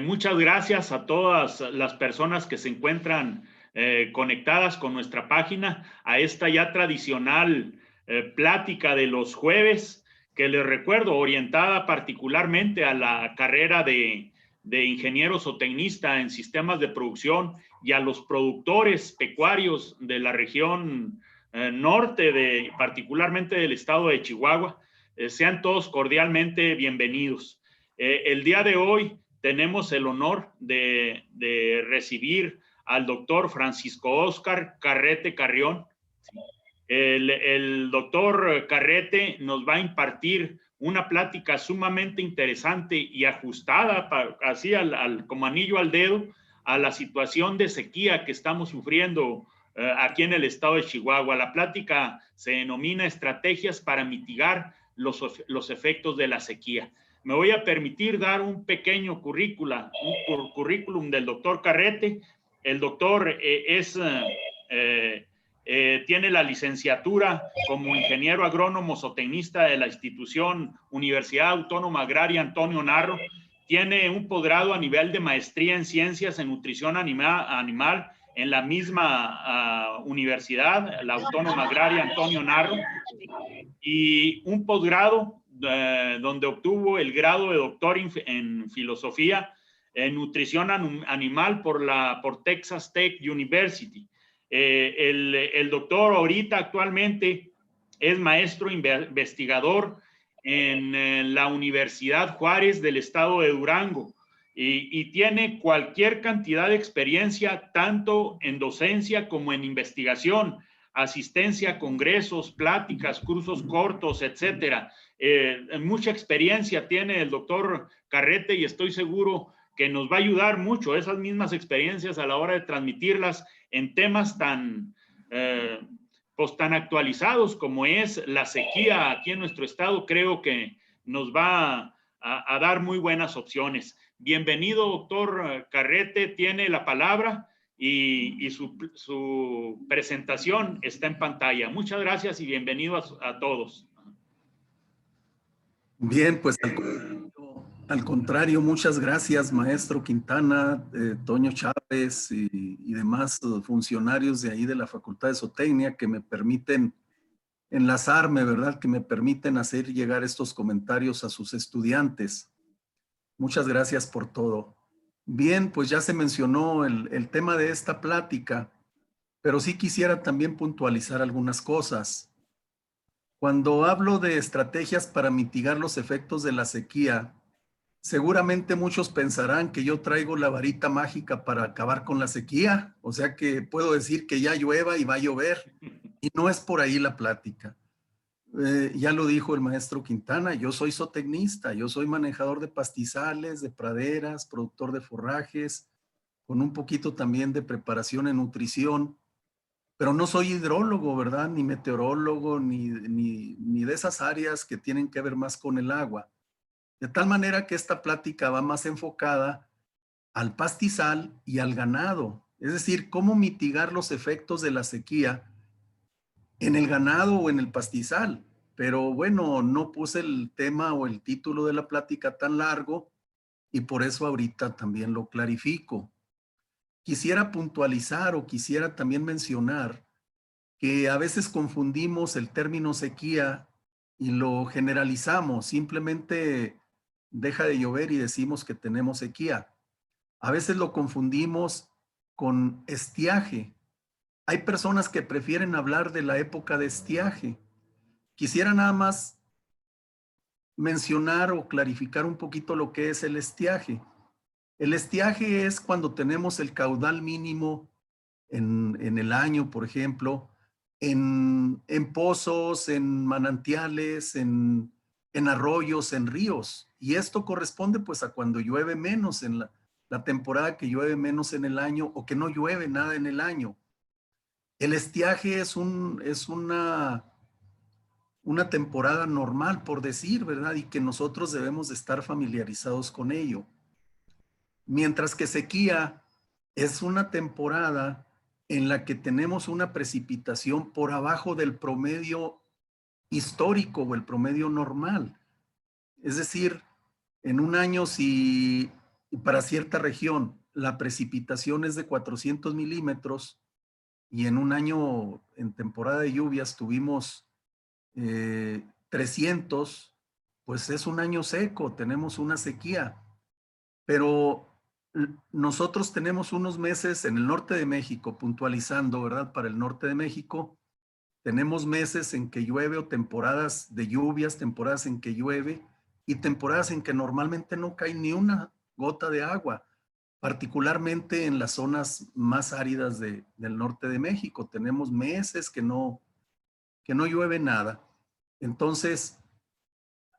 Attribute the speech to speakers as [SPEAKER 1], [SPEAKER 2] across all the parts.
[SPEAKER 1] Muchas gracias a todas las personas que se encuentran conectadas con nuestra página a esta ya tradicional plática de los jueves, que les recuerdo, orientada particularmente a la carrera de ingeniero zootecnista en sistemas de producción y a los productores pecuarios de la región norte, particularmente del estado de Chihuahua. Sean todos cordialmente bienvenidos. El día de hoy tenemos el honor de recibir al doctor Francisco Óscar Carrete Carrión. El doctor Carrete nos va a impartir una plática sumamente interesante y ajustada, así como anillo al dedo, a la situación de sequía que estamos sufriendo aquí en el estado de Chihuahua. La plática se denomina Estrategias para mitigar los efectos de la sequía. Me voy a permitir dar un pequeño currículum del doctor Carrete. El doctor tiene la licenciatura como ingeniero agrónomo zootecnista de la institución Universidad Autónoma Agraria Antonio Narro. Tiene un posgrado a nivel de maestría en ciencias en nutrición animal en la misma universidad, la Autónoma Agraria Antonio Narro, y un posgrado donde obtuvo el grado de doctor en filosofía en nutrición animal por Texas Tech University. El doctor ahorita actualmente es maestro investigador en la Universidad Juárez del estado de Durango y tiene cualquier cantidad de experiencia tanto en docencia como en investigación, asistencia a congresos, pláticas, cursos cortos, etcétera. Mucha experiencia tiene el doctor Carrete y estoy seguro que nos va a ayudar mucho esas mismas experiencias a la hora de transmitirlas en temas pues tan actualizados como es la sequía aquí en nuestro estado. Creo que nos va a dar muy buenas opciones. Bienvenido, doctor Carrete, tiene la palabra y su presentación está en pantalla. Muchas gracias y bienvenido a todos.
[SPEAKER 2] Bien, pues al contrario, muchas gracias, maestro Quintana, Toño Chávez y demás funcionarios de ahí de la Facultad de Zootecnia que me permiten enlazarme, ¿verdad? Que me permiten hacer llegar estos comentarios a sus estudiantes. Muchas gracias por todo. Bien, pues ya se mencionó el tema de esta plática, pero sí quisiera también puntualizar algunas cosas. Cuando hablo de estrategias para mitigar los efectos de la sequía, seguramente muchos pensarán que yo traigo la varita mágica para acabar con la sequía, o sea que puedo decir que ya llueva y va a llover, y no es por ahí la plática. Ya lo dijo el maestro Quintana, yo soy zootecnista, yo soy manejador de pastizales, de praderas, productor de forrajes, con un poquito también de preparación en nutrición, pero no soy hidrólogo, ¿verdad? Ni meteorólogo, ni de esas áreas que tienen que ver más con el agua. De tal manera que esta plática va más enfocada al pastizal y al ganado, es decir, cómo mitigar los efectos de la sequía en el ganado o en el pastizal. Pero bueno, no puse el tema o el título de la plática tan largo y por eso ahorita también lo clarifico. Quisiera puntualizar o quisiera también mencionar que a veces confundimos el término sequía y lo generalizamos, simplemente deja de llover y decimos que tenemos sequía. A veces lo confundimos con estiaje. Hay personas que prefieren hablar de la época de estiaje. Quisiera nada más mencionar o clarificar un poquito lo que es el estiaje. El estiaje es cuando tenemos el caudal mínimo en el año, por ejemplo, en pozos, en manantiales, en arroyos, en ríos. Y esto corresponde pues a cuando llueve menos en la temporada que llueve menos en el año o que no llueve nada en el año. El estiaje es una temporada normal, por decir, ¿verdad? Y que nosotros debemos de estar familiarizados con ello. Mientras que sequía es una temporada en la que tenemos una precipitación por abajo del promedio histórico o el promedio normal. Es decir, en un año si para cierta región la precipitación es de 400 milímetros y en un año en temporada de lluvias tuvimos 300, pues es un año seco, tenemos una sequía. Pero nosotros tenemos unos meses en el norte de México, puntualizando, ¿verdad? Para el norte de México, tenemos meses en que llueve o temporadas de lluvias, temporadas en que llueve y temporadas en que normalmente no cae ni una gota de agua, particularmente en las zonas más áridas del norte de México. Tenemos meses que no llueve nada. Entonces,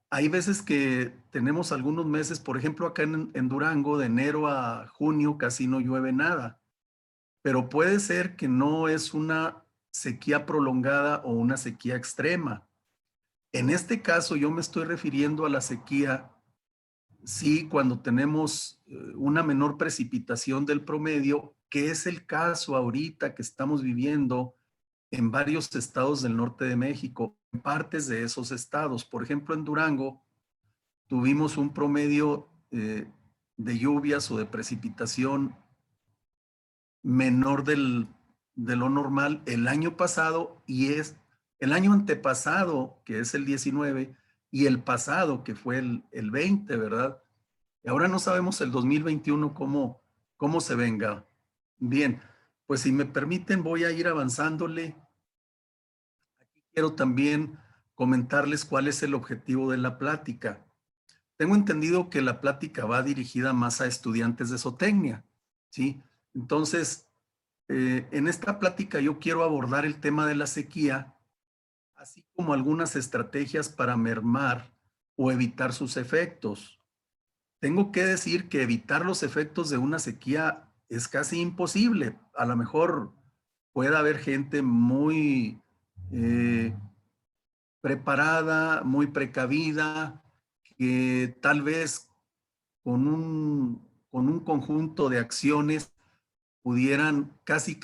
[SPEAKER 2] hay veces que tenemos algunos meses, por ejemplo, acá en Durango, de enero a junio casi no llueve nada, pero puede ser que no es una sequía prolongada o una sequía extrema. En este caso, yo me estoy refiriendo a la sequía, sí, cuando tenemos una menor precipitación del promedio, que es el caso ahorita que estamos viviendo en varios estados del norte de México, en partes de esos estados. Por ejemplo, en Durango tuvimos un promedio de lluvias o de precipitación menor de lo normal el año pasado y es el año antepasado, que es el 19, y el pasado, que fue el 20, ¿verdad? Y ahora no sabemos el 2021 cómo se venga. Bien, pues si me permiten voy a ir avanzándole. Aquí quiero también comentarles cuál es el objetivo de la plática. Tengo entendido que la plática va dirigida más a estudiantes de zootecnia, ¿sí? Entonces, en esta plática yo quiero abordar el tema de la sequía, así como algunas estrategias para mermar o evitar sus efectos. Tengo que decir que evitar los efectos de una sequía es casi imposible. A lo mejor puede haber gente muy preparada, muy precavida, que tal vez con un conjunto de acciones pudieran casi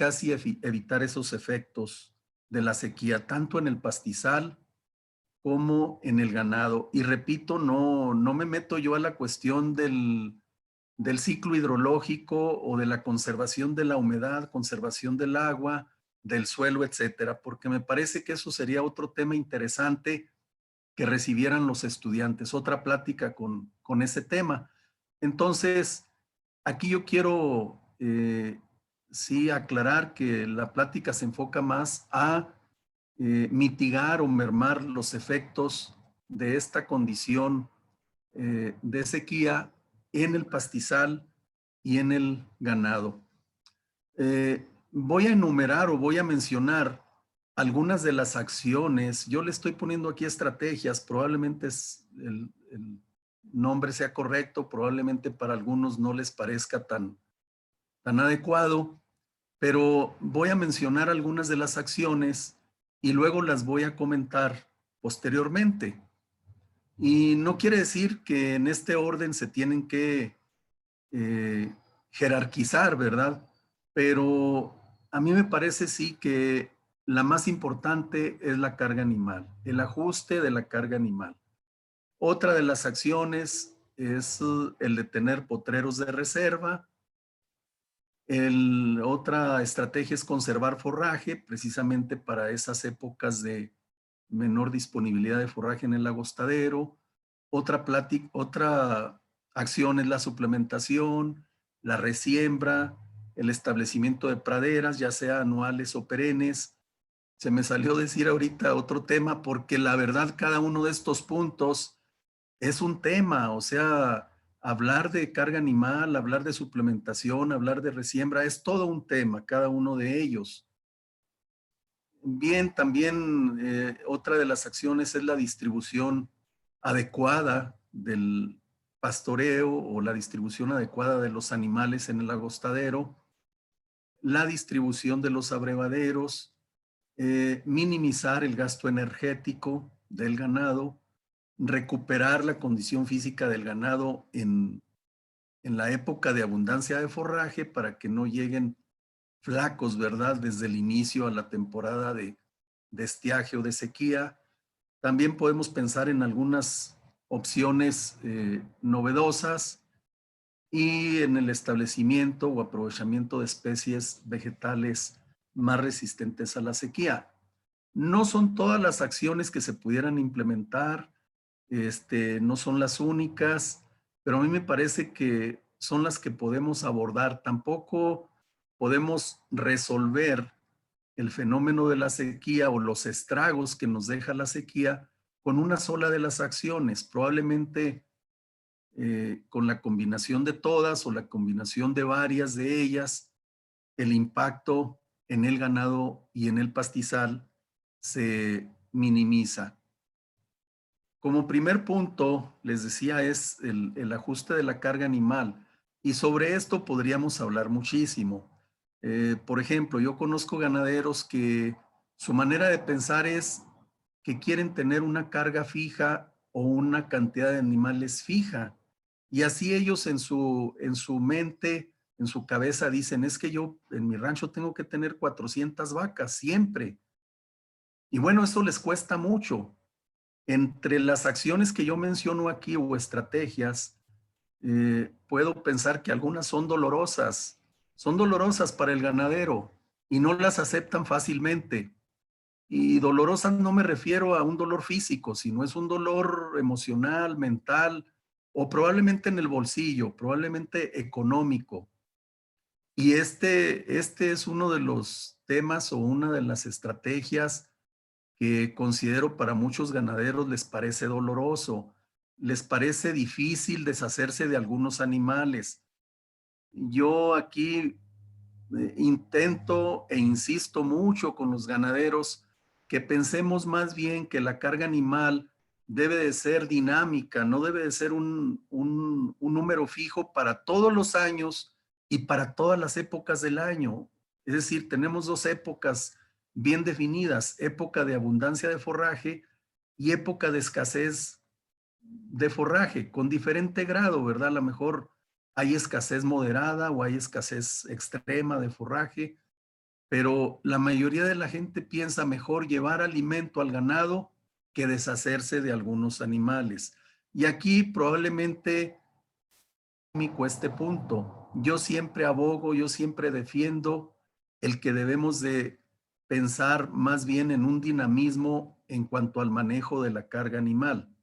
[SPEAKER 2] evitar esos efectos de la sequía, tanto en el pastizal como en el ganado. Y repito, no me meto yo a la cuestión del ciclo hidrológico o de la conservación de la humedad, conservación del agua, del suelo, etcétera, porque me parece que eso sería otro tema interesante que recibieran los estudiantes, otra plática con ese tema. Entonces, aquí yo quiero sí aclarar que la plática se enfoca más a mitigar o mermar los efectos de esta condición de sequía en el pastizal y en el ganado. Voy a enumerar o voy a mencionar algunas de las acciones. Yo le estoy poniendo aquí estrategias, probablemente el nombre sea correcto, probablemente para algunos no les parezca tan adecuado, pero voy a mencionar algunas de las acciones y luego las voy a comentar posteriormente. Y no quiere decir que en este orden se tienen que jerarquizar, ¿verdad? Pero a mí me parece sí que la más importante es la carga animal, el ajuste de la carga animal. Otra de las acciones es el de tener potreros de reserva. Otra estrategia es conservar forraje, precisamente para esas épocas de menor disponibilidad de forraje en el agostadero. Otra acción es la suplementación, la resiembra, el establecimiento de praderas, ya sea anuales o perennes. Se me salió decir ahorita otro tema porque la verdad cada uno de estos puntos es un tema, o sea, hablar de carga animal, hablar de suplementación, hablar de resiembra, es todo un tema, cada uno de ellos. Bien, también otra de las acciones es la distribución adecuada del pastoreo o la distribución adecuada de los animales en el agostadero, la distribución de los abrevaderos, minimizar el gasto energético del ganado, recuperar la condición física del ganado en la época de abundancia de forraje para que no lleguen flacos, ¿verdad? Desde el inicio a la temporada de estiaje o de sequía. También podemos pensar en algunas opciones novedosas y en el establecimiento o aprovechamiento de especies vegetales más resistentes a la sequía. No son todas las acciones que se pudieran implementar, no son las únicas, pero a mí me parece que son las que podemos abordar. Tampoco podemos resolver el fenómeno de la sequía o los estragos que nos deja la sequía con una sola de las acciones. Probablemente con la combinación de todas o la combinación de varias de ellas, el impacto en el ganado y en el pastizal se minimiza. Como primer punto, les decía, es el ajuste de la carga animal. Y sobre esto podríamos hablar muchísimo. Por ejemplo, yo conozco ganaderos que su manera de pensar es que quieren tener una carga fija o una cantidad de animales fija. Y así ellos en su mente, en su cabeza dicen, es que yo en mi rancho tengo que tener 400 vacas siempre. Y bueno, eso les cuesta mucho. Entre las acciones que yo menciono aquí o estrategias, puedo pensar que algunas son dolorosas para el ganadero y no las aceptan fácilmente. Y dolorosas no me refiero a un dolor físico, sino es un dolor emocional, mental o probablemente en el bolsillo, probablemente económico. Y este es uno de los temas o una de las estrategias que considero para muchos ganaderos les parece doloroso, les parece difícil deshacerse de algunos animales. Yo aquí intento e insisto mucho con los ganaderos que pensemos más bien que la carga animal debe de ser dinámica, no debe de ser un número fijo para todos los años y para todas las épocas del año. Es decir, tenemos dos épocas bien definidas, época de abundancia de forraje y época de escasez de forraje, con diferente grado, ¿verdad? A lo mejor hay escasez moderada o hay escasez extrema de forraje, pero la mayoría de la gente piensa mejor llevar alimento al ganado que deshacerse de algunos animales. Y aquí probablemente este punto. Yo siempre abogo, yo siempre defiendo el que debemos de pensar más bien en un dinamismo en cuanto al manejo de la carga animal.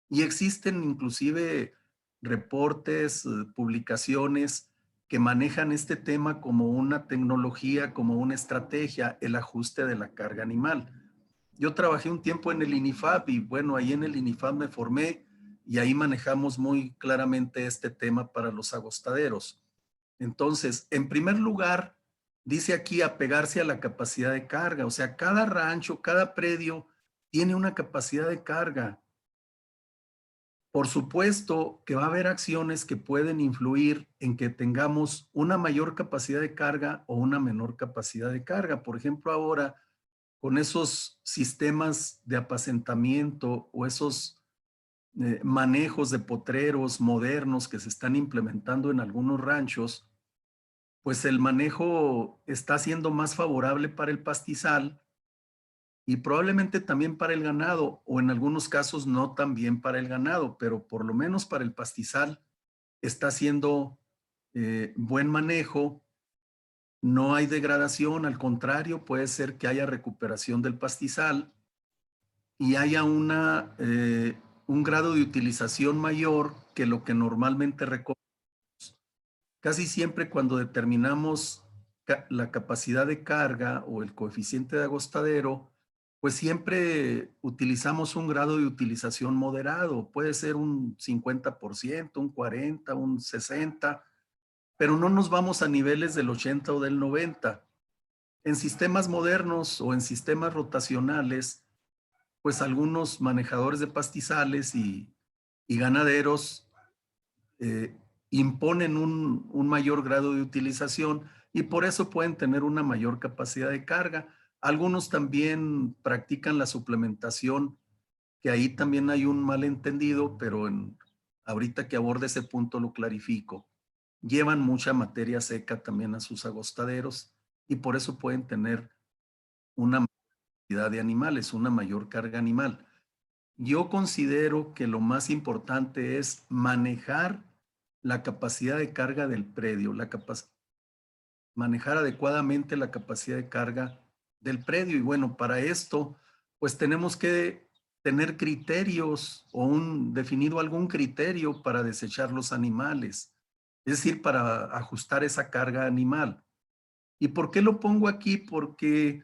[SPEAKER 2] Y existen inclusive reportes, publicaciones que manejan este tema como una tecnología, como una estrategia, el ajuste de la carga animal. Yo trabajé un tiempo en el INIFAP y bueno, ahí en el INIFAP me formé y ahí manejamos muy claramente este tema para los agostaderos. Entonces, en primer lugar, dice aquí apegarse a la capacidad de carga, o sea, cada rancho, cada predio tiene una capacidad de carga. Por supuesto que va a haber acciones que pueden influir en que tengamos una mayor capacidad de carga o una menor capacidad de carga. Por ejemplo, ahora con esos sistemas de apacentamiento o esos manejos de potreros modernos que se están implementando en algunos ranchos, pues el manejo está siendo más favorable para el pastizal y probablemente también para el ganado, o en algunos casos no tan bien para el ganado, pero por lo menos para el pastizal está haciendo buen manejo, no hay degradación, al contrario, puede ser que haya recuperación del pastizal y haya un grado de utilización mayor que lo que normalmente recomendamos. Casi siempre cuando determinamos la capacidad de carga o el coeficiente de agostadero, pues siempre utilizamos un grado de utilización moderado. Puede ser un 50%, un 40%, un 60%, pero no nos vamos a niveles del 80 o del 90. En sistemas modernos o en sistemas rotacionales, pues algunos manejadores de pastizales y ganaderos eh, imponen un mayor grado de utilización y por eso pueden tener una mayor capacidad de carga. Algunos también practican la suplementación, que ahí también hay un malentendido, pero ahorita que aborde ese punto lo clarifico. Llevan mucha materia seca también a sus agostaderos y por eso pueden tener una mayor cantidad de animales, una mayor carga animal. Yo considero que lo más importante es manejar la capacidad de carga del predio, manejar adecuadamente la capacidad de carga del predio. Y bueno, para esto, pues tenemos que tener criterios o definido algún criterio para desechar los animales, es decir, para ajustar esa carga animal. ¿Y por qué lo pongo aquí? Porque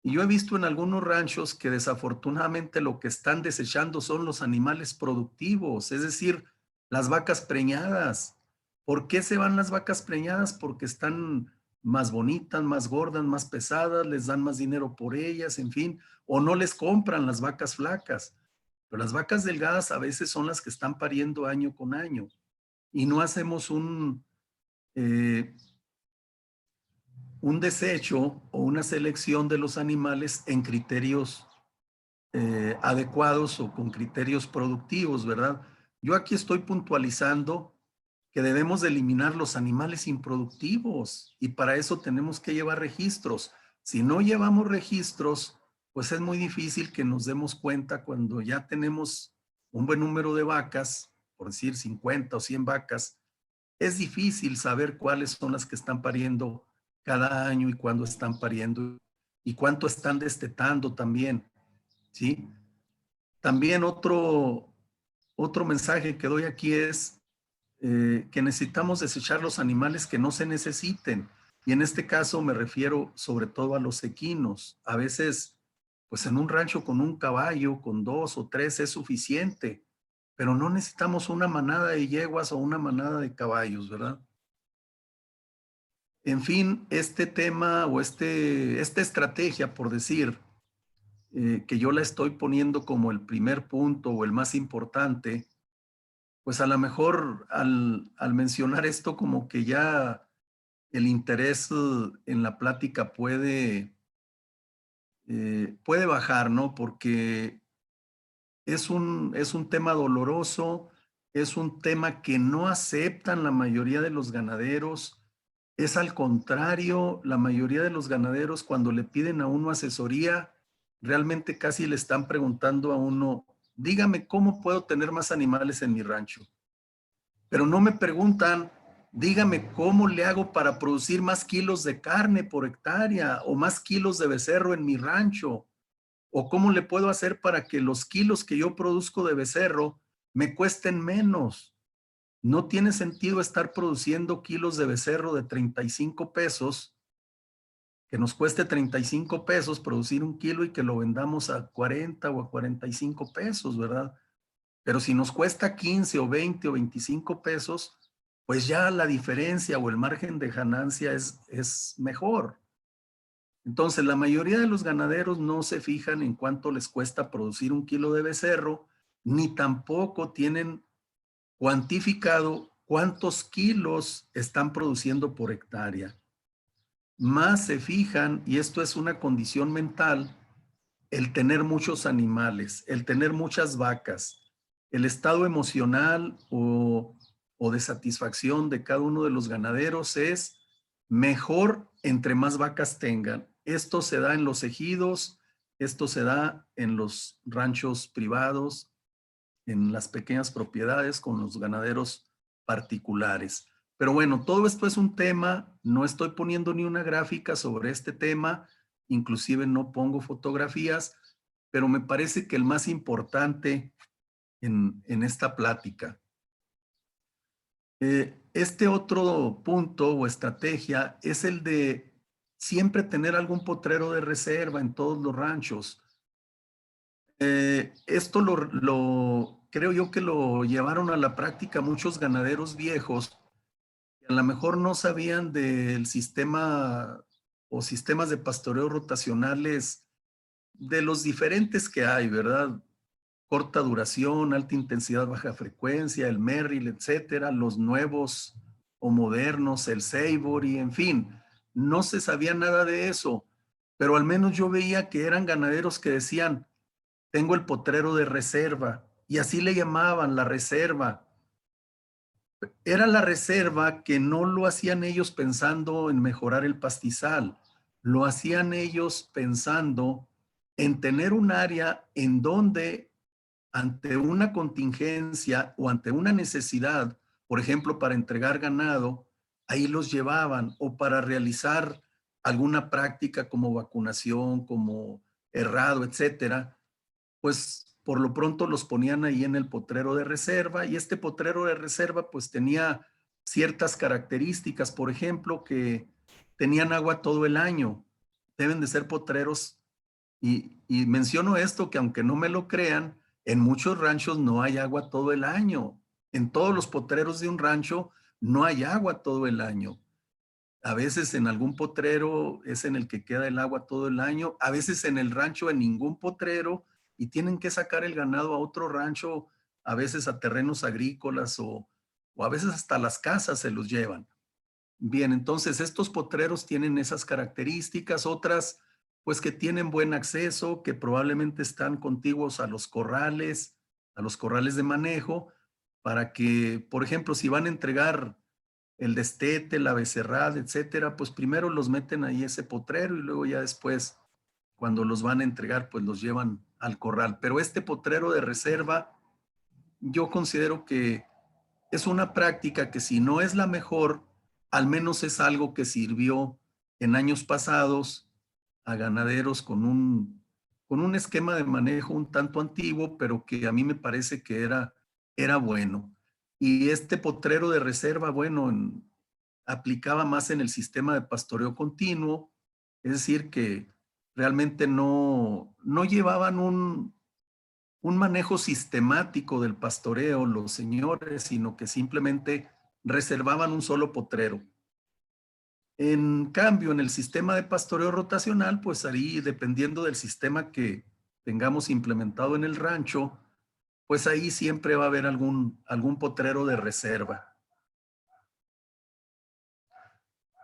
[SPEAKER 2] yo he visto en algunos ranchos que desafortunadamente lo que están desechando son los animales productivos, es decir, las vacas preñadas. ¿Por qué se van las vacas preñadas? Porque están más bonitas, más gordas, más pesadas, les dan más dinero por ellas, en fin, o no les compran las vacas flacas. Pero las vacas delgadas a veces son las que están pariendo año con año y no hacemos eh, un desecho o una selección de los animales en criterios adecuados o con criterios productivos, ¿verdad? Yo aquí estoy puntualizando que debemos de eliminar los animales improductivos y para eso tenemos que llevar registros. Si no llevamos registros, pues es muy difícil que nos demos cuenta cuando ya tenemos un buen número de vacas, por decir 50 o 100 vacas, es difícil saber cuáles son las que están pariendo cada año y cuándo están pariendo y cuánto están destetando también, ¿sí? También otro mensaje que doy aquí es que necesitamos desechar los animales que no se necesiten. Y en este caso me refiero sobre todo a los equinos. A veces, pues en un rancho con un caballo, con 2 o 3 es suficiente, pero no necesitamos una manada de yeguas o una manada de caballos, ¿verdad? En fin, este tema o esta estrategia, por decir, que yo la estoy poniendo como el primer punto o el más importante, pues a lo mejor al mencionar esto como que ya el interés en la plática puede bajar, ¿no? Porque es un tema doloroso, es un tema que no aceptan la mayoría de los ganaderos. Es al contrario, la mayoría de los ganaderos cuando le piden a uno asesoría, realmente casi le están preguntando a uno, dígame cómo puedo tener más animales en mi rancho. Pero no me preguntan, dígame cómo le hago para producir más kilos de carne por hectárea o más kilos de becerro en mi rancho. O cómo le puedo hacer para que los kilos que yo produzco de becerro me cuesten menos. No tiene sentido estar produciendo kilos de becerro de 35 pesos, que nos cueste 35 pesos producir un kilo y que lo vendamos a 40 o a 45 pesos, ¿verdad? Pero si nos cuesta 15 o 20 o 25 pesos, pues ya la diferencia o el margen de ganancia es mejor. Entonces, la mayoría de los ganaderos no se fijan en cuánto les cuesta producir un kilo de becerro, ni tampoco tienen cuantificado cuántos kilos están produciendo por hectárea. Más se fijan, y esto es una condición mental, el tener muchos animales, el tener muchas vacas, el estado emocional o de satisfacción de cada uno de los ganaderos es mejor entre más vacas tengan. Esto se da en los ejidos, esto se da en los ranchos privados, en las pequeñas propiedades con los ganaderos particulares. Pero bueno, todo esto es un tema, no estoy poniendo ni una gráfica sobre este tema, inclusive no pongo fotografías, pero me parece que el más importante en esta plática. Este otro punto o estrategia es el de siempre tener algún potrero de reserva en todos los ranchos. Esto creo yo que lo llevaron a la práctica muchos ganaderos viejos que a lo mejor no sabían del sistema o sistemas de pastoreo rotacionales de los diferentes que hay, ¿verdad? Corta duración, alta intensidad, baja frecuencia, el Merrill, etcétera, los nuevos o modernos, el Savory, en fin, no se sabía nada de eso, pero al menos yo veía que eran ganaderos que decían, tengo el potrero de reserva, y así le llamaban la reserva. Era la reserva que no lo hacían ellos pensando en mejorar el pastizal, lo hacían ellos pensando en tener un área en donde ante una contingencia o ante una necesidad por ejemplo, para entregar ganado, ahí los llevaban, o para realizar alguna práctica como vacunación, como herrado, etcétera, pues por lo pronto los ponían ahí en el potrero de reserva, y este potrero de reserva pues tenía ciertas características, por ejemplo, que tenían agua todo el año. Deben de ser potreros, y menciono esto que aunque no me lo crean, en muchos ranchos no hay agua todo el año. En todos los potreros de un rancho no hay agua todo el año. A veces en algún potrero es en el que queda el agua todo el año, a veces en el rancho en ningún potrero, y tienen que sacar el ganado a otro rancho, a veces a terrenos agrícolas, o a veces hasta las casas se los llevan. Bien, entonces estos potreros tienen esas características, otras pues que tienen buen acceso, que probablemente están contiguos a los corrales de manejo, para que, por ejemplo, si van a entregar el destete, la becerrada, etcétera, pues primero los meten ahí ese potrero, y luego ya después, cuando los van a entregar, pues los llevan al corral. Pero este potrero de reserva, yo considero que es una práctica que, si no es la mejor, al menos es algo que sirvió en años pasados a ganaderos con un esquema de manejo un tanto antiguo, pero que a mí me parece que era bueno. Y este potrero de reserva, bueno, aplicaba más en el sistema de pastoreo continuo, es decir, que realmente no llevaban un manejo sistemático del pastoreo los señores, sino que simplemente reservaban un solo potrero. En cambio, en el sistema de pastoreo rotacional, pues ahí, dependiendo del sistema que tengamos implementado en el rancho, pues ahí siempre va a haber algún potrero de reserva.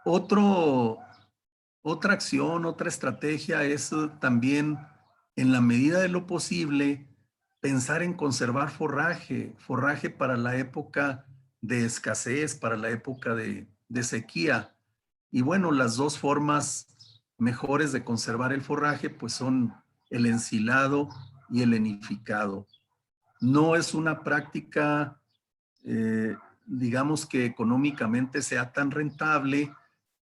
[SPEAKER 2] Otra acción, otra estrategia es también, en la medida de lo posible, pensar en conservar forraje para la época de escasez, para la época de sequía. Y bueno, las dos formas mejores de conservar el forraje pues son el ensilado y el enificado. No es una práctica, digamos, que económicamente sea tan rentable,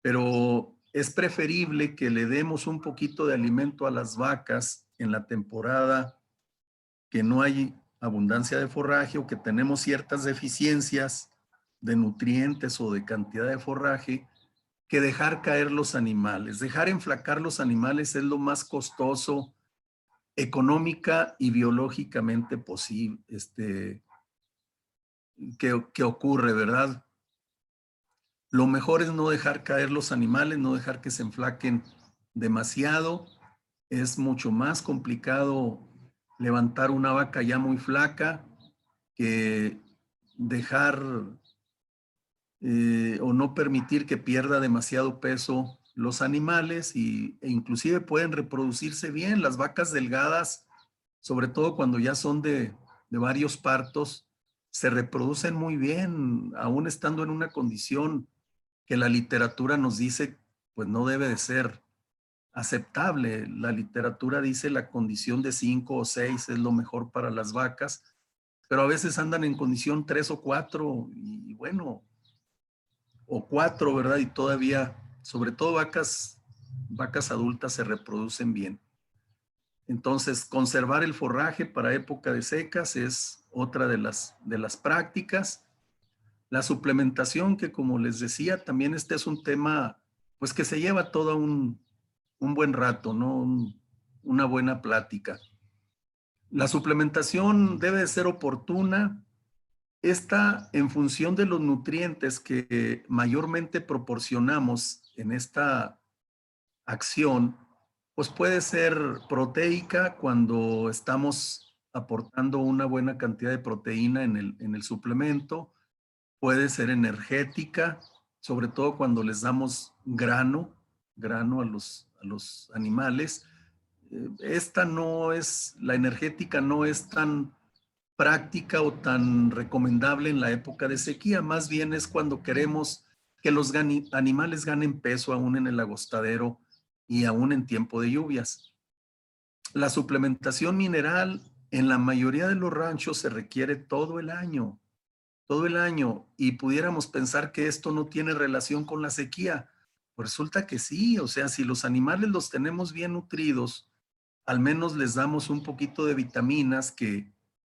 [SPEAKER 2] pero es preferible que le demos un poquito de alimento a las vacas en la temporada que no hay abundancia de forraje, o que tenemos ciertas deficiencias de nutrientes o de cantidad de forraje, que dejar caer los animales. Dejar enflacar los animales es lo más costoso económica y biológicamente posible, que ocurre, ¿verdad? Lo mejor es no dejar caer los animales, no dejar que se enflaquen demasiado. Es mucho más complicado levantar una vaca ya muy flaca que dejar o no permitir que pierda demasiado peso los animales, e inclusive pueden reproducirse bien. Las vacas delgadas, sobre todo cuando ya son de varios partos, se reproducen muy bien, aún estando en una condición que la literatura nos dice pues no debe de ser aceptable. La literatura dice la condición de 5 o 6 es lo mejor para las vacas, pero a veces andan en condición 3 o 4, y bueno, o 4, ¿verdad? Y todavía, sobre todo vacas adultas, se reproducen bien. Entonces, conservar el forraje para época de secas es otra de las prácticas. La suplementación, que como les decía, también este es un tema pues que se lleva todo un buen rato, ¿no? Una buena plática. La suplementación debe de ser oportuna. Esta, en función de los nutrientes que mayormente proporcionamos en esta acción, pues puede ser proteica cuando estamos aportando una buena cantidad de proteína en el suplemento. Puede ser energética, sobre todo cuando les damos grano a los animales. La energética no es tan práctica o tan recomendable en la época de sequía. Más bien es cuando queremos que los animales ganen peso aún en el agostadero y aún en tiempo de lluvias. La suplementación mineral en la mayoría de los ranchos se requiere todo el año. todo el año, y pudiéramos pensar que esto no tiene relación con la sequía. Pues resulta que sí, o sea, si los animales los tenemos bien nutridos, al menos les damos un poquito de vitaminas que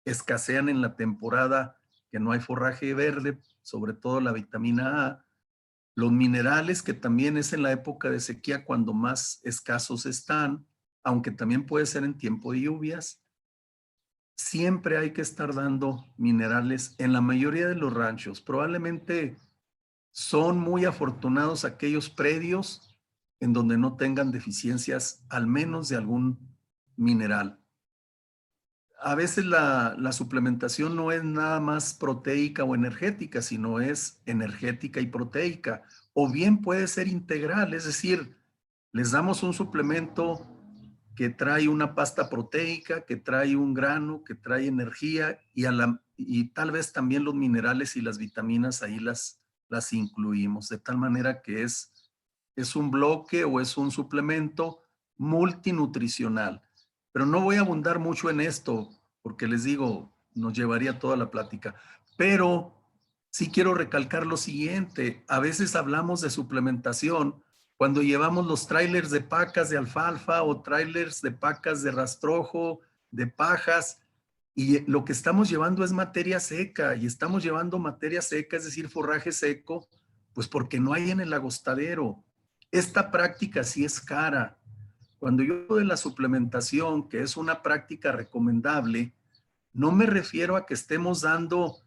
[SPEAKER 2] escasean en la temporada que no hay forraje verde, sobre todo la vitamina A, los minerales, que también es en la época de sequía cuando más escasos están, aunque también puede ser en tiempo de lluvias. Siempre hay que estar dando minerales en la mayoría de los ranchos. Probablemente son muy afortunados aquellos predios en donde no tengan deficiencias, al menos de algún mineral. A veces la suplementación no es nada más proteica o energética, sino es energética y proteica. O bien puede ser integral, es decir, les damos un suplemento que trae una pasta proteica, que trae un grano, que trae energía y tal vez también los minerales y las vitaminas ahí las incluimos, de tal manera que es un bloque o es un suplemento multinutricional. Pero no voy a abundar mucho en esto, porque les digo, nos llevaría toda la plática. Pero sí quiero recalcar lo siguiente, a veces hablamos de suplementación cuando llevamos los trailers de pacas de alfalfa o trailers de pacas de rastrojo, de pajas, y lo que estamos llevando es materia seca, y estamos llevando materia seca, es decir, forraje seco, pues porque no hay en el agostadero. Esta práctica sí es cara. Cuando yo hablo de la suplementación, que es una práctica recomendable, no me refiero a que estemos dando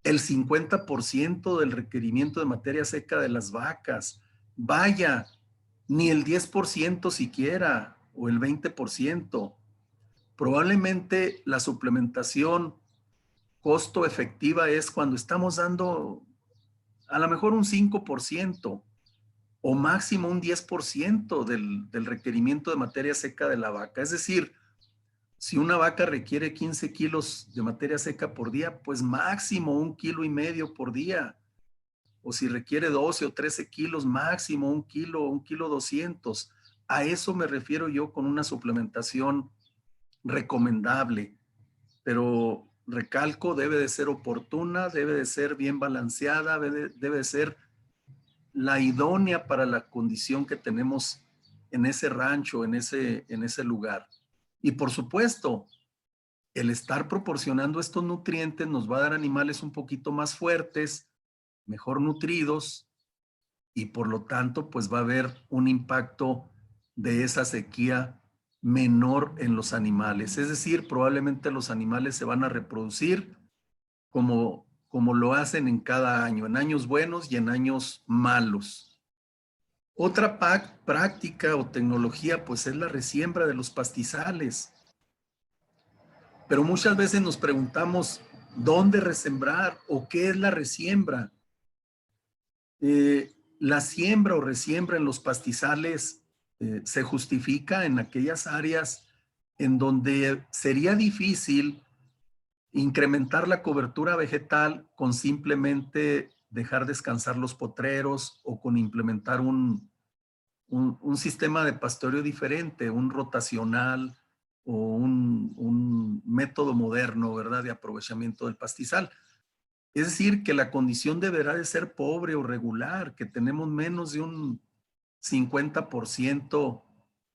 [SPEAKER 2] el 50% del requerimiento de materia seca de las vacas. Vaya, ni el 10% siquiera, o el 20%. Probablemente la suplementación costo efectiva es cuando estamos dando a lo mejor un 5% o máximo un 10% del requerimiento de materia seca de la vaca. Es decir, si una vaca requiere 15 kilos de materia seca por día, pues máximo 1,5 kilos por día. O si requiere 12 o 13 kilos, máximo 1 kilo 200. A eso me refiero yo con una suplementación recomendable. Pero recalco, debe de ser oportuna, debe de ser bien balanceada, debe de ser la idónea para la condición que tenemos en ese rancho, en ese lugar. Y por supuesto, el estar proporcionando estos nutrientes nos va a dar animales un poquito más fuertes, mejor nutridos, y por lo tanto, pues va a haber un impacto de esa sequía menor en los animales. Es decir, probablemente los animales se van a reproducir como lo hacen en cada año, en años buenos y en años malos. Otra práctica o tecnología, pues es la resiembra de los pastizales. Pero muchas veces nos preguntamos, ¿dónde resembrar o qué es la resiembra? La siembra o resiembra en los pastizales se justifica en aquellas áreas en donde sería difícil incrementar la cobertura vegetal con simplemente dejar descansar los potreros o con implementar un sistema de pastoreo diferente, un rotacional o un método moderno, ¿verdad?, de aprovechamiento del pastizal. Es decir, que la condición deberá de ser pobre o regular, que tenemos menos de un 50%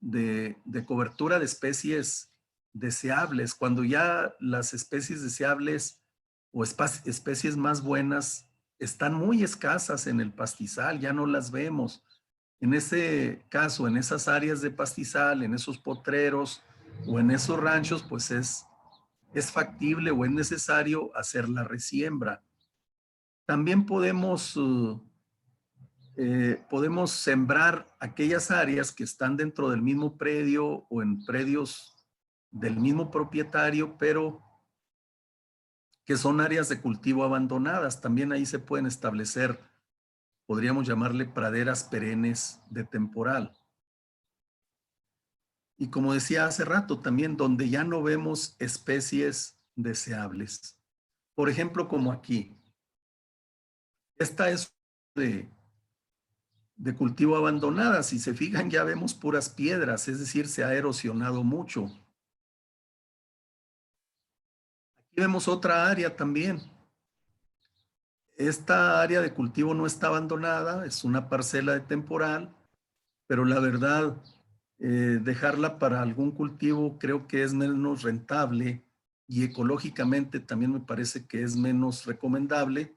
[SPEAKER 2] de cobertura de especies deseables, cuando ya las especies deseables o especies más buenas están muy escasas en el pastizal, ya no las vemos. En ese caso, en esas áreas de pastizal, en esos potreros o en esos ranchos, pues es factible o es necesario hacer la resiembra. También podemos sembrar aquellas áreas que están dentro del mismo predio o en predios del mismo propietario, pero que son áreas de cultivo abandonadas. También ahí se pueden establecer, podríamos llamarle praderas perennes de temporal. Y como decía hace rato, también donde ya no vemos especies deseables. Por ejemplo, como aquí. Esta es de cultivo abandonada. Si se fijan, ya vemos puras piedras, es decir, se ha erosionado mucho. Aquí vemos otra área también. esta área de cultivo no está abandonada, es una parcela de temporal, pero la verdad, dejarla para algún cultivo creo que es menos rentable y ecológicamente también me parece que es menos recomendable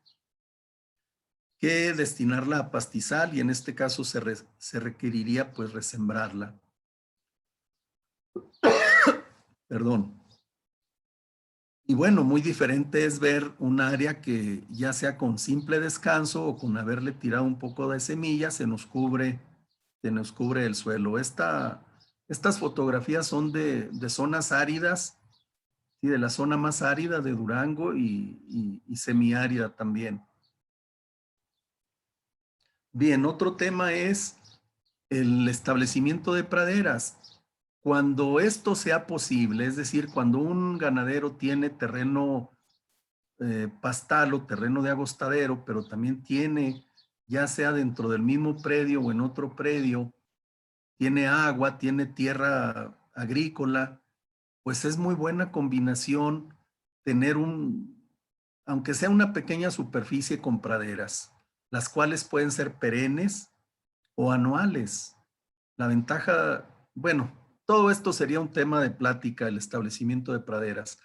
[SPEAKER 2] que destinarla a pastizal y en este caso se requeriría pues resembrarla. Perdón. Y bueno, muy diferente es ver un área que ya sea con simple descanso o con haberle tirado un poco de semilla, se nos cubre el suelo. Estas fotografías son de zonas áridas, y de la zona más árida de Durango y semiárida también. Bien, otro tema es el establecimiento de praderas. Cuando esto sea posible, es decir, cuando un ganadero tiene terreno pastal o terreno de agostadero, pero también tiene, ya sea dentro del mismo predio o en otro predio, tiene agua, tiene tierra agrícola, pues es muy buena combinación tener aunque sea una pequeña superficie con praderas, las cuales pueden ser perennes o anuales. La ventaja, bueno, todo esto sería un tema de plática, el establecimiento de praderas.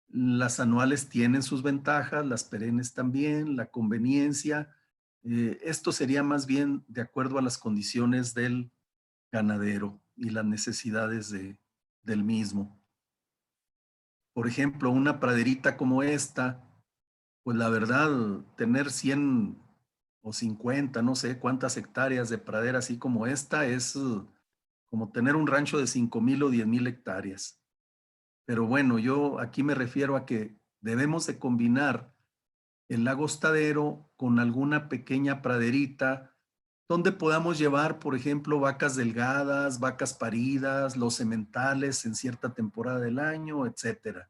[SPEAKER 2] Las anuales tienen sus ventajas, las perennes también, la conveniencia. Esto sería más bien de acuerdo a las condiciones del ganadero y las necesidades del mismo. Por ejemplo, una praderita como esta, pues la verdad, tener 100 o 50, no sé cuántas hectáreas de pradera así como esta es como tener un rancho de 5,000 o 10,000 hectáreas. Pero bueno, yo aquí me refiero a que debemos de combinar el agostadero con alguna pequeña praderita donde podamos llevar, por ejemplo, vacas delgadas, vacas paridas, los sementales en cierta temporada del año, etcétera.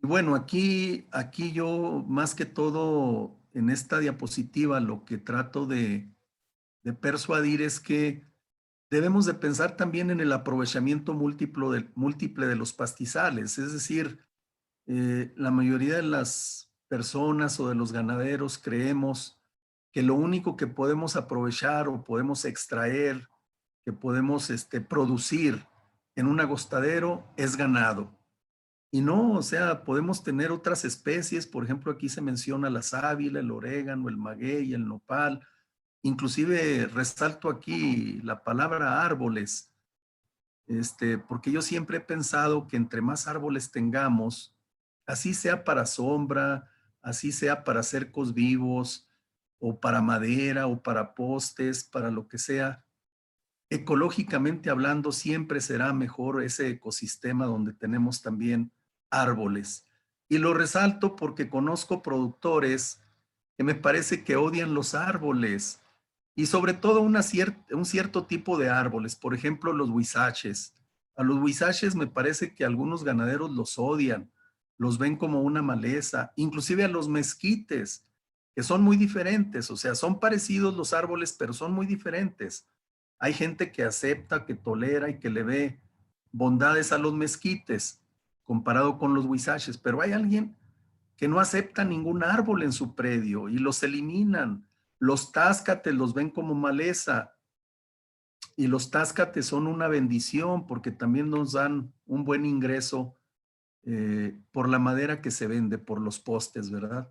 [SPEAKER 2] Y bueno, aquí yo más que todo en esta diapositiva lo que trato de persuadir es que debemos de pensar también en el aprovechamiento múltiple de los pastizales, es decir, la mayoría de las personas o de los ganaderos creemos que lo único que podemos aprovechar o podemos extraer, que podemos producir en un agostadero es ganado. Y no, o sea, podemos tener otras especies, por ejemplo, aquí se menciona la sábila, el orégano, el maguey, el nopal, inclusive resalto aquí la palabra árboles, porque yo siempre he pensado que entre más árboles tengamos, así sea para sombra, así sea para cercos vivos, o para madera, o para postes, para lo que sea, ecológicamente hablando, siempre será mejor ese ecosistema donde tenemos también árboles. Y lo resalto porque conozco productores que me parece que odian los árboles y sobre todo un cierto tipo de árboles, por ejemplo, los huizaches. A los huizaches me parece que algunos ganaderos los odian, los ven como una maleza, inclusive a los mezquites, que son muy diferentes, o sea, son parecidos los árboles, pero son muy diferentes. Hay gente que acepta, que tolera y que le ve bondades a los mezquites comparado con los huizaches, pero hay alguien que no acepta ningún árbol en su predio y los eliminan. Los táscates los ven como maleza y los táscates son una bendición porque también nos dan un buen ingreso por la madera que se vende, por los postes, ¿verdad?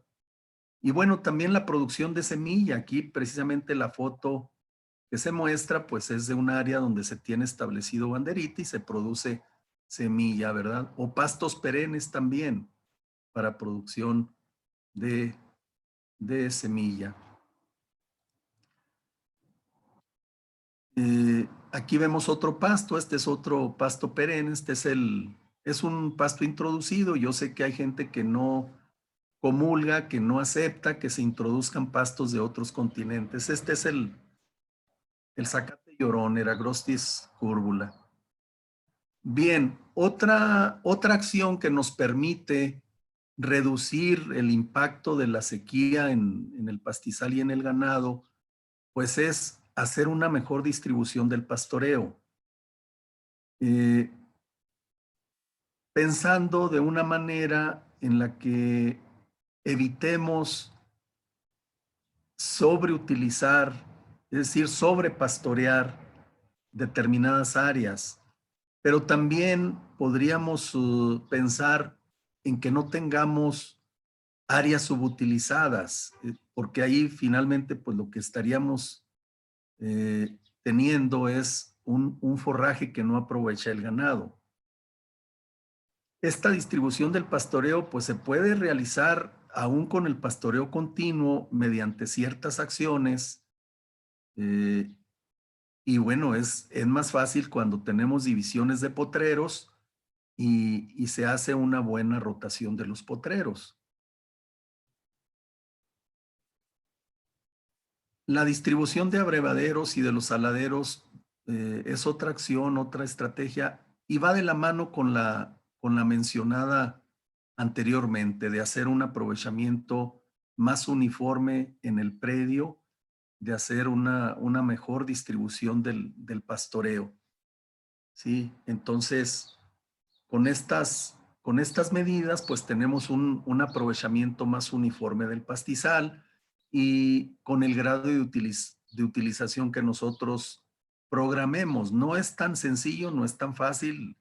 [SPEAKER 2] Y bueno, también la producción de semilla. Aquí precisamente la foto que se muestra, pues es de un área donde se tiene establecido banderita y se produce semilla, ¿verdad? O pastos perennes también para producción de, de semilla. Aquí vemos otro pasto, este es otro pasto perenne, es un pasto introducido. Yo sé que hay gente que no comulga, que no acepta que se introduzcan pastos de otros continentes. Este es el zacate llorón, Eragrostis curvula. Bien, otra acción que nos permite reducir el impacto de la sequía en el pastizal y en el ganado, pues es hacer una mejor distribución del pastoreo. Pensando de una manera en la que evitemos sobreutilizar, es decir, sobrepastorear determinadas áreas, pero también podríamos pensar en que no tengamos áreas subutilizadas, porque ahí finalmente pues lo que estaríamos teniendo es un forraje que no aprovecha el ganado. Esta distribución del pastoreo pues se puede realizar aún con el pastoreo continuo mediante ciertas acciones y bueno, es más fácil cuando tenemos divisiones de potreros y se hace una buena rotación de los potreros. La distribución de abrevaderos y de los saladeros es otra acción, otra estrategia y va de la mano con la mencionada anteriormente de hacer un aprovechamiento más uniforme en el predio, de hacer una mejor distribución del pastoreo. ¿Sí? Entonces, con estas medidas, pues tenemos un aprovechamiento más uniforme del pastizal y con el grado de utilización que nosotros programemos. No es tan sencillo, no es tan fácil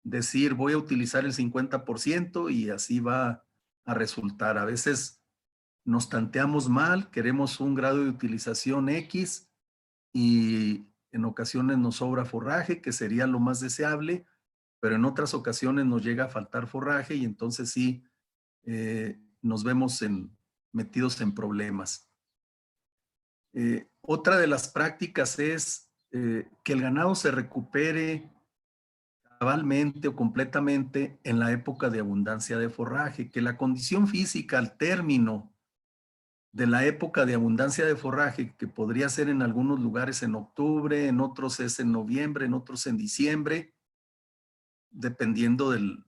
[SPEAKER 2] decir voy a utilizar el 50% y así va a resultar. A veces nos tanteamos mal, queremos un grado de utilización X y en ocasiones nos sobra forraje, que sería lo más deseable, pero en otras ocasiones nos llega a faltar forraje y entonces sí nos vemos metidos en problemas. Otra de las prácticas es que el ganado se recupere cabalmente o completamente en la época de abundancia de forraje, que la condición física al término de la época de abundancia de forraje, que podría ser en algunos lugares en octubre, en otros es en noviembre, en otros en diciembre, dependiendo del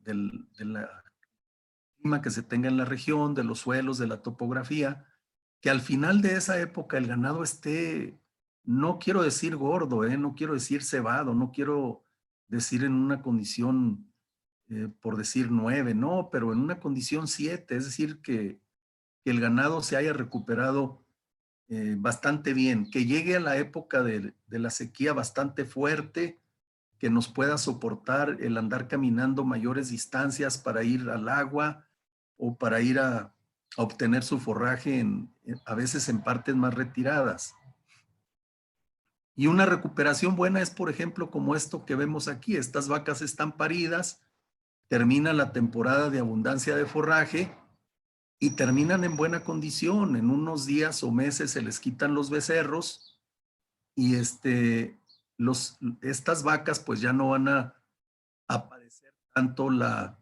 [SPEAKER 2] clima que se tenga en la región, de los suelos, de la topografía, que al final de esa época el ganado esté, no quiero decir gordo, no quiero decir cebado, no quiero decir en una condición, por decir 9, no, pero en una condición 7, es decir, que el ganado se haya recuperado bastante bien, que llegue a la época de la sequía bastante fuerte, que nos pueda soportar el andar caminando mayores distancias para ir al agua o para ir a obtener su forraje a veces en partes más retiradas. Y una recuperación buena es, por ejemplo, como esto que vemos aquí. Estas vacas están paridas, termina la temporada de abundancia de forraje y terminan en buena condición. En unos días o meses se les quitan los becerros y estas vacas pues ya no van a padecer tanto la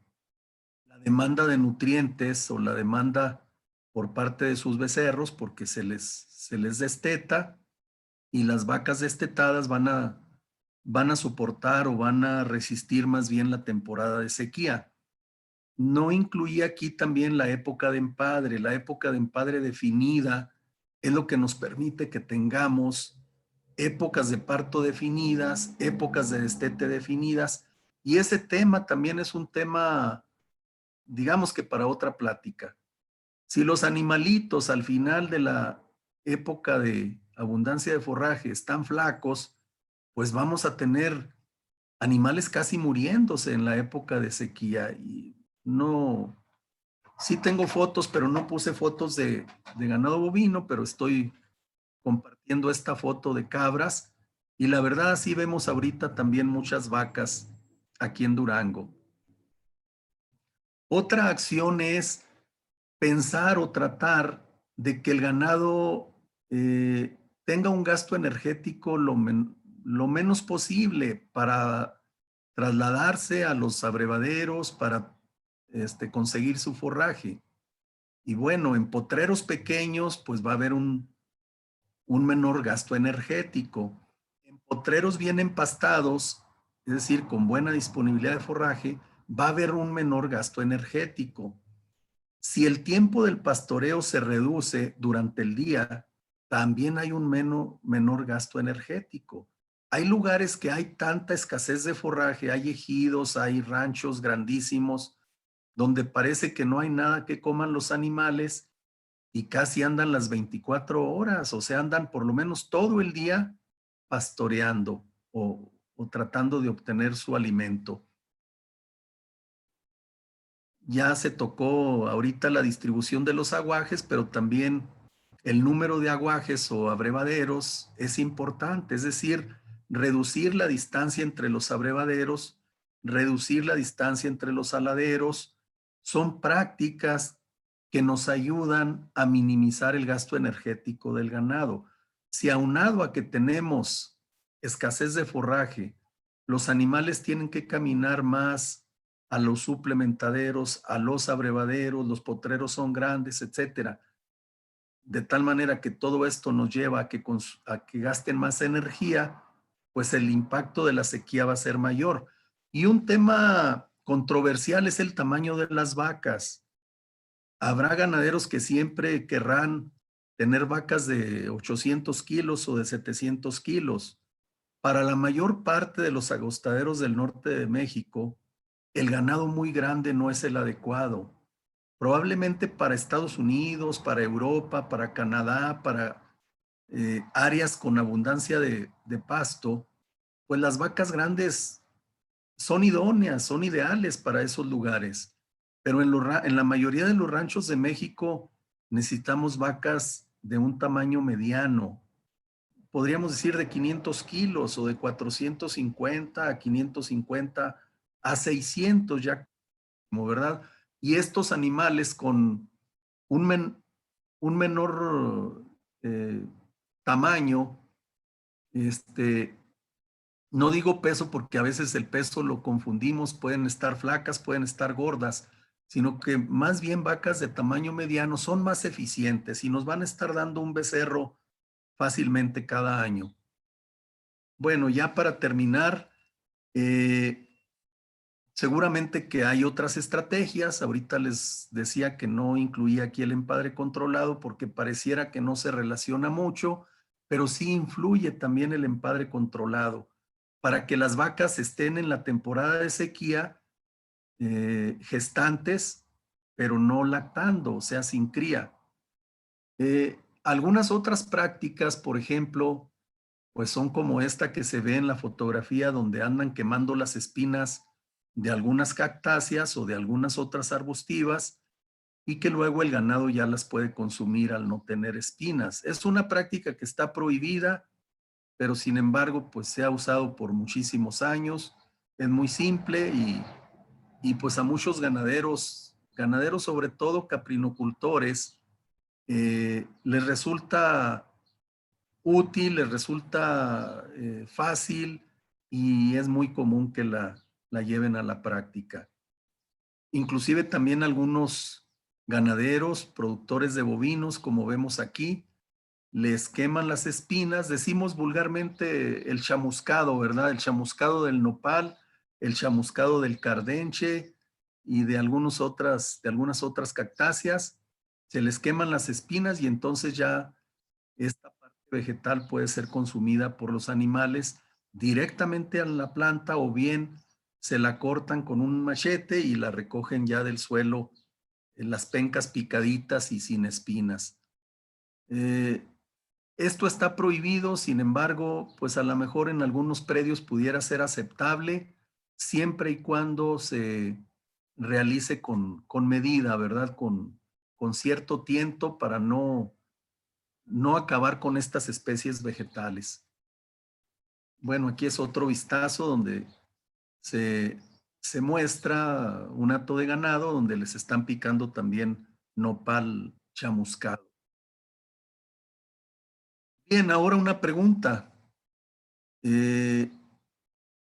[SPEAKER 2] demanda de nutrientes o la demanda por parte de sus becerros porque se les desteta y las vacas destetadas van a soportar o van a resistir más bien la temporada de sequía. No incluía aquí también la época de empadre. La época de empadre definida es lo que nos permite que tengamos épocas de parto definidas, épocas de destete definidas, y ese tema también es un tema, digamos que para otra plática. Si los animalitos al final de la época de abundancia de forraje están flacos, pues vamos a tener animales casi muriéndose en la época de sequía. Y no, sí tengo fotos, pero no puse fotos de ganado bovino, pero estoy compartiendo esta foto de cabras y la verdad sí vemos ahorita también muchas vacas aquí en Durango. Otra acción es pensar o tratar de que el ganado tenga un gasto energético lo menos posible para trasladarse a los abrevaderos, para conseguir su forraje. Y bueno, en potreros pequeños, pues va a haber un menor gasto energético. En potreros bien empastados, es decir, con buena disponibilidad de forraje, va a haber un menor gasto energético. Si el tiempo del pastoreo se reduce durante el día, también hay un menor gasto energético. Hay lugares que hay tanta escasez de forraje, hay ejidos, hay ranchos grandísimos, donde parece que no hay nada que coman los animales y casi andan las 24 horas, o sea, andan por lo menos todo el día pastoreando o tratando de obtener su alimento. Ya se tocó ahorita la distribución de los aguajes, pero también el número de aguajes o abrevaderos es importante, es decir, reducir la distancia entre los abrevaderos, reducir la distancia entre los aladeros, son prácticas que nos ayudan a minimizar el gasto energético del ganado. Si aunado a que tenemos escasez de forraje, los animales tienen que caminar más a los suplementaderos, a los abrevaderos, los potreros son grandes, etcétera. De tal manera que todo esto nos lleva a que gasten más energía, pues el impacto de la sequía va a ser mayor. Y un tema controversial es el tamaño de las vacas. Habrá ganaderos que siempre querrán tener vacas de 800 kilos o de 700 kilos. Para la mayor parte de los agostaderos del norte de México, el ganado muy grande no es el adecuado. Probablemente para Estados Unidos, para Europa, para Canadá, para áreas con abundancia de pasto, pues las vacas grandes son idóneas, son ideales para esos lugares. Pero en la mayoría de los ranchos de México necesitamos vacas de un tamaño mediano, podríamos decir de 500 kilos o de 450 a 550 a 600 ya, como verdad. Y estos animales con un menor tamaño, no digo peso porque a veces el peso lo confundimos, pueden estar flacas, pueden estar gordas, sino que más bien vacas de tamaño mediano son más eficientes y nos van a estar dando un becerro fácilmente cada año. Bueno, ya para terminar, seguramente que hay otras estrategias. Ahorita les decía que no incluía aquí el empadre controlado porque pareciera que no se relaciona mucho, pero sí influye también el empadre controlado para que las vacas estén en la temporada de sequía gestantes, pero no lactando, o sea, sin cría. Algunas otras prácticas, por ejemplo, pues son como esta que se ve en la fotografía donde andan quemando las espinas de algunas cactáceas o de algunas otras arbustivas y que luego el ganado ya las puede consumir al no tener espinas. Es una práctica que está prohibida, pero sin embargo, pues se ha usado por muchísimos años. Es muy simple y pues a muchos ganaderos sobre todo caprinocultores, les resulta útil, les resulta fácil y es muy común que la lleven a la práctica. Inclusive también algunos ganaderos, productores de bovinos, como vemos aquí, les queman las espinas, decimos vulgarmente el chamuscado, ¿verdad? El chamuscado del nopal, el chamuscado del cardenche y de algunas otras cactáceas, se les queman las espinas y entonces ya esta parte vegetal puede ser consumida por los animales directamente a la planta o bien se la cortan con un machete y la recogen ya del suelo en las pencas picaditas y sin espinas. Esto está prohibido, sin embargo, pues a lo mejor en algunos predios pudiera ser aceptable siempre y cuando se realice con medida, ¿verdad? Con cierto tiento para no acabar con estas especies vegetales. Bueno, aquí es otro vistazo donde se, se muestra un hato de ganado donde les están picando también nopal chamuscado. Bien, ahora una pregunta. Eh,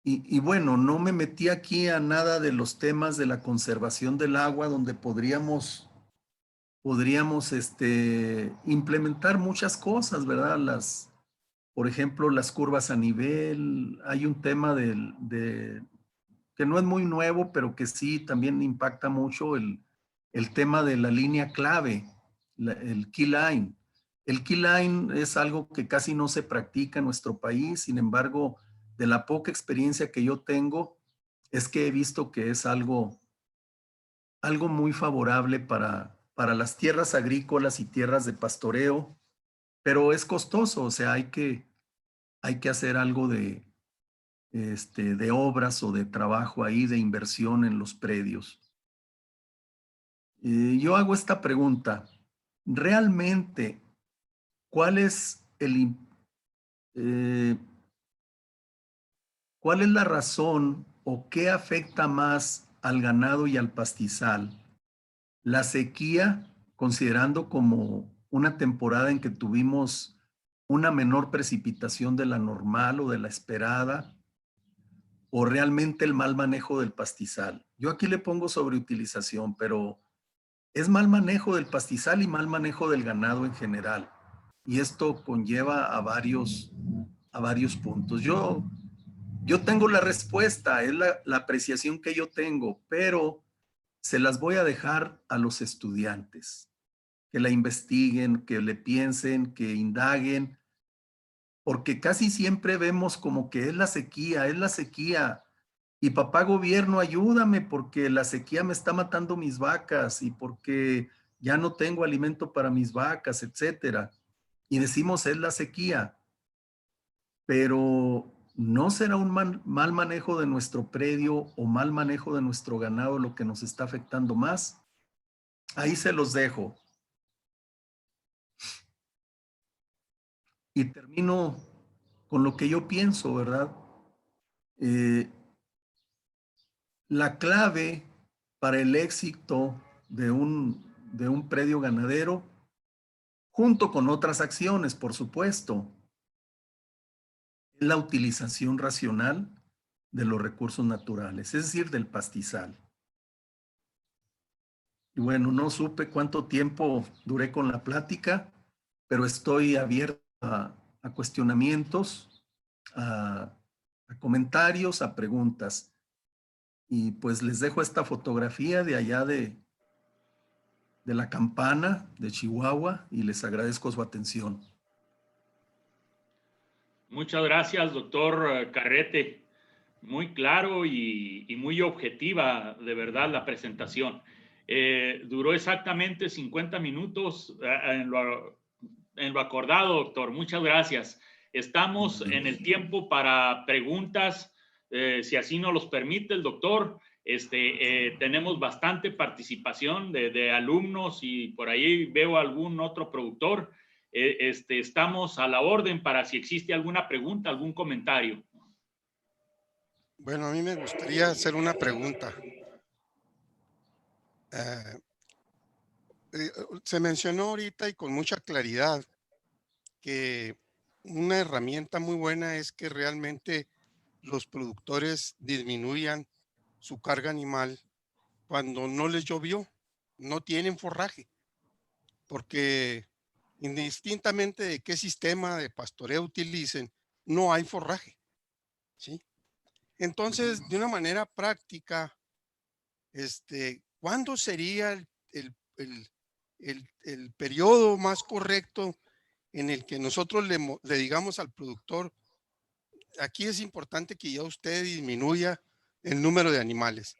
[SPEAKER 2] y bueno, no me metí aquí a nada de los temas de la conservación del agua donde podríamos implementar muchas cosas, ¿verdad? Por ejemplo, las curvas a nivel, hay un tema que no es muy nuevo, pero que sí también impacta mucho el tema de la línea clave, el key line. El key line es algo que casi no se practica en nuestro país, sin embargo, de la poca experiencia que yo tengo, es que he visto que es algo algo muy favorable para las tierras agrícolas y tierras de pastoreo, pero es costoso, o sea, hay que hacer algo de obras o de trabajo ahí, de inversión en los predios. Yo hago esta pregunta, ¿realmente cuál es cuál es la razón o qué afecta más al ganado y al pastizal? La sequía, considerando como una temporada en que tuvimos una menor precipitación de la normal o de la esperada, o realmente el mal manejo del pastizal. Yo aquí le pongo sobreutilización, pero es mal manejo del pastizal y mal manejo del ganado en general. Y esto conlleva a varios puntos. Yo tengo la respuesta, es la apreciación que yo tengo, pero se las voy a dejar a los estudiantes, que la investiguen, que le piensen, que indaguen, porque casi siempre vemos como que es la sequía, y papá gobierno, ayúdame porque la sequía me está matando mis vacas y porque ya no tengo alimento para mis vacas, etcétera. Y decimos es la sequía, pero ¿no será un mal manejo de nuestro predio o mal manejo de nuestro ganado lo que nos está afectando más? Ahí se los dejo. Y termino con lo que yo pienso, ¿verdad? Eh, la clave para el éxito de un predio ganadero, junto con otras acciones, por supuesto, es la utilización racional de los recursos naturales, es decir, del pastizal. Y bueno, no supe cuánto tiempo duré con la plática, pero estoy abierto a cuestionamientos, a comentarios, a preguntas. Y pues les dejo esta fotografía de allá de la Campana de Chihuahua y les agradezco su atención.
[SPEAKER 1] Muchas gracias, doctor Carrete. Muy claro y muy objetiva, de verdad, la presentación. Duró exactamente 50 minutos en lo acordado, doctor. Muchas gracias. Estamos en el tiempo para preguntas, si así nos los permite el doctor. Tenemos bastante participación de alumnos y por ahí veo algún otro productor. Estamos a la orden para si existe alguna pregunta, algún comentario.
[SPEAKER 3] Bueno, a mí me gustaría hacer una pregunta. Se mencionó ahorita y con mucha claridad que una herramienta muy buena es que realmente los productores disminuyan su carga animal cuando no les llovió, no tienen forraje, porque indistintamente de qué sistema de pastoreo utilicen, no hay forraje, ¿sí? Entonces, de una manera práctica, ¿cuándo sería el periodo más correcto en el que nosotros le digamos al productor, aquí es importante que ya usted disminuya el número de animales?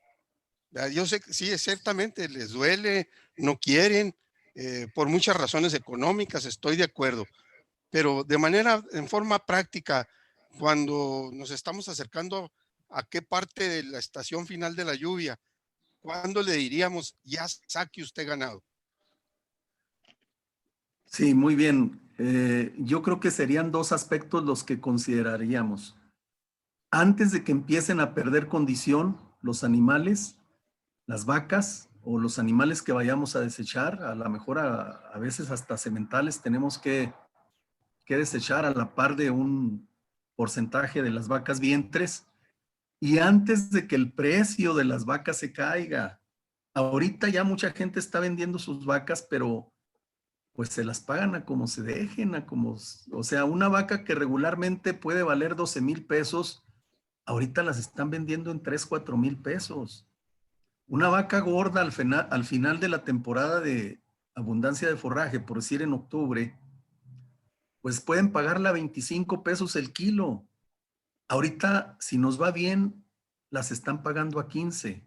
[SPEAKER 3] Yo sé que sí, ciertamente les duele, no quieren, por muchas razones económicas, estoy de acuerdo, pero en forma práctica, cuando nos estamos acercando a qué parte de la estación final de la lluvia, ¿cuándo le diríamos ya saque usted ganado?
[SPEAKER 2] Sí, muy bien. Yo creo que serían dos aspectos los que consideraríamos. Antes de que empiecen a perder condición los animales, las vacas o los animales que vayamos a desechar, a lo mejor a veces hasta sementales tenemos que desechar a la par de un porcentaje de las vacas vientres, y antes de que el precio de las vacas se caiga. Ahorita ya mucha gente está vendiendo sus vacas, pero pues se las pagan a como se dejen, o sea, una vaca que regularmente puede valer 12,000 pesos, ahorita las están vendiendo en 3, 4,000 pesos. Una vaca gorda al final de la temporada de abundancia de forraje, por decir en octubre, pues pueden pagarla 25 pesos el kilo. Ahorita, si nos va bien, las están pagando a 15.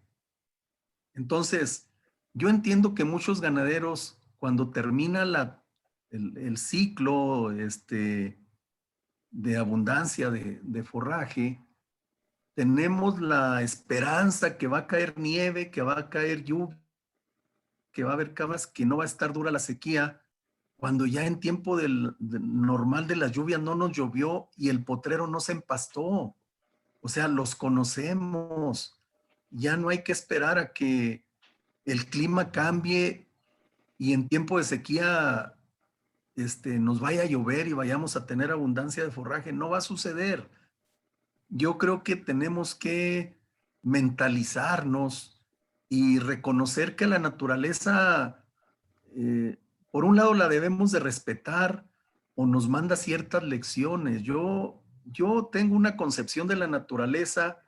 [SPEAKER 2] Entonces, Yo entiendo que muchos ganaderos, cuando termina el ciclo de abundancia de forraje, tenemos la esperanza que va a caer nieve, que va a caer lluvia, que va a haber cabas, que no va a estar dura la sequía, cuando ya en tiempo normal de las lluvias no nos llovió y el potrero no se empastó. O sea, los conocemos. Ya no hay que esperar a que el clima cambie y en tiempo de sequía nos vaya a llover y vayamos a tener abundancia de forraje. No va a suceder. Yo creo que tenemos que mentalizarnos y reconocer que la naturaleza, por un lado, la debemos de respetar o nos manda ciertas lecciones. Yo tengo una concepción de la naturaleza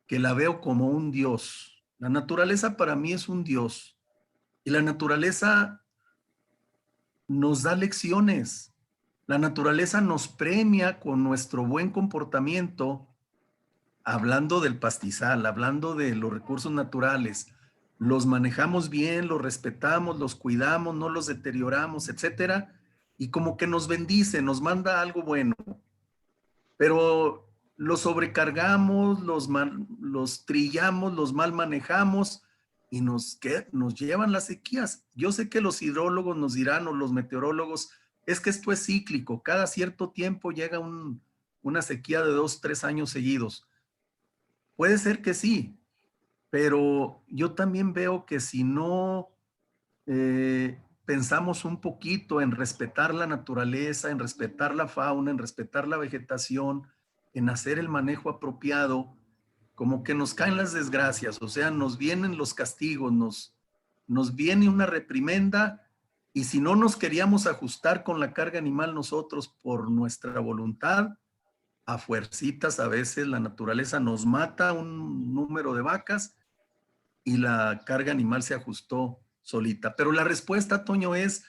[SPEAKER 2] que la veo como un Dios. La naturaleza para mí es un Dios y la naturaleza nos da lecciones. La naturaleza nos premia con nuestro buen comportamiento, hablando del pastizal, hablando de los recursos naturales. Los manejamos bien, los respetamos, los cuidamos, no los deterioramos, etcétera. Y como que nos bendice, nos manda algo bueno. Pero los sobrecargamos, los trillamos, los mal manejamos y nos llevan las sequías. Yo sé que los hidrólogos nos dirán, o los meteorólogos, es que esto es cíclico, cada cierto tiempo llega una sequía de 2, 3 años seguidos. Puede ser que sí, pero yo también veo que si no pensamos un poquito en respetar la naturaleza, en respetar la fauna, en respetar la vegetación, en hacer el manejo apropiado, como que nos caen las desgracias, o sea, nos vienen los castigos, nos viene una reprimenda y si no nos queríamos ajustar con la carga animal nosotros por nuestra voluntad, a fuercitas a veces la naturaleza nos mata un número de vacas y la carga animal se ajustó solita. Pero la respuesta, Toño, es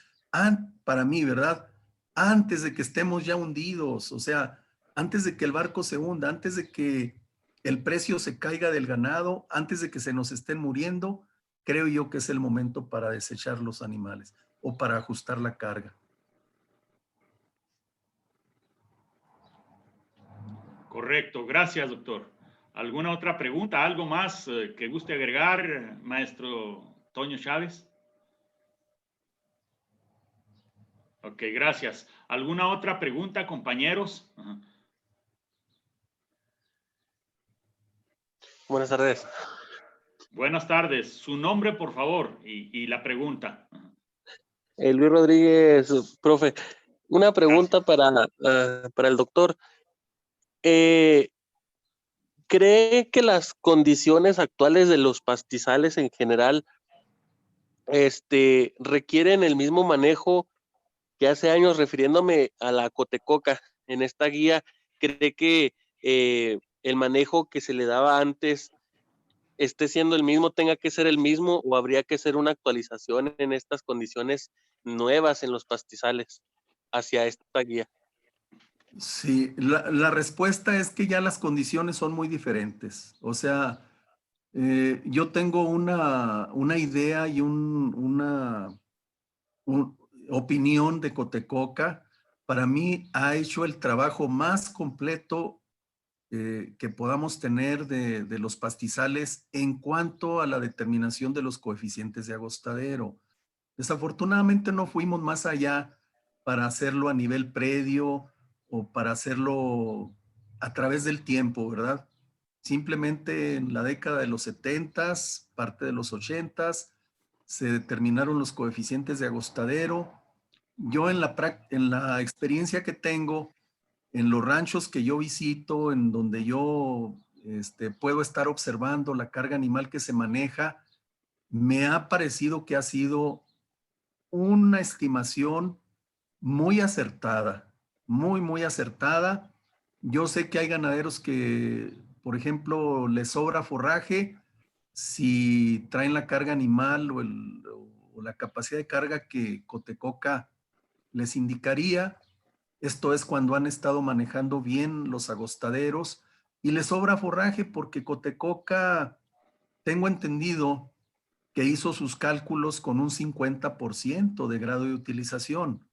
[SPEAKER 2] para mí, ¿verdad? Antes de que estemos ya hundidos, o sea, antes de que el barco se hunda, antes de que el precio se caiga del ganado, antes de que se nos estén muriendo, creo yo que es el momento para desechar los animales o para ajustar la carga.
[SPEAKER 1] Correcto, gracias, doctor. ¿Alguna otra pregunta? ¿Algo más que guste agregar, maestro Toño Chávez? Ok, gracias. ¿Alguna otra pregunta, compañeros?
[SPEAKER 4] Buenas tardes.
[SPEAKER 1] Buenas tardes. Su nombre, por favor, y la pregunta.
[SPEAKER 4] Luis Rodríguez, profe. Una pregunta para el doctor. ¿Cree que las condiciones actuales de los pastizales en general requieren el mismo manejo que hace años, refiriéndome a la cotecoca? En esta guía, ¿cree que el manejo que se le daba antes esté siendo el mismo, tenga que ser el mismo, o habría que hacer una actualización en estas condiciones nuevas en los pastizales hacia esta guía?
[SPEAKER 2] Sí, la respuesta es que ya las condiciones son muy diferentes. O sea, yo tengo una idea y una opinión de Cotecoca. Para mí ha hecho el trabajo más completo que podamos tener de los pastizales en cuanto a la determinación de los coeficientes de agostadero. Desafortunadamente no fuimos más allá para hacerlo a nivel predio o para hacerlo a través del tiempo, ¿verdad? Simplemente en la década de los 70s, parte de los 80s, se determinaron los coeficientes de agostadero. Yo en la experiencia que tengo, en los ranchos que yo visito, en donde yo puedo estar observando la carga animal que se maneja, me ha parecido que ha sido una estimación muy acertada, muy acertada. Yo sé que hay ganaderos que, por ejemplo, les sobra forraje si traen la carga animal o la capacidad de carga que Cotecoca les indicaría. Esto es cuando han estado manejando bien los agostaderos y les sobra forraje porque Cotecoca, tengo entendido, que hizo sus cálculos con un 50% de grado de utilización.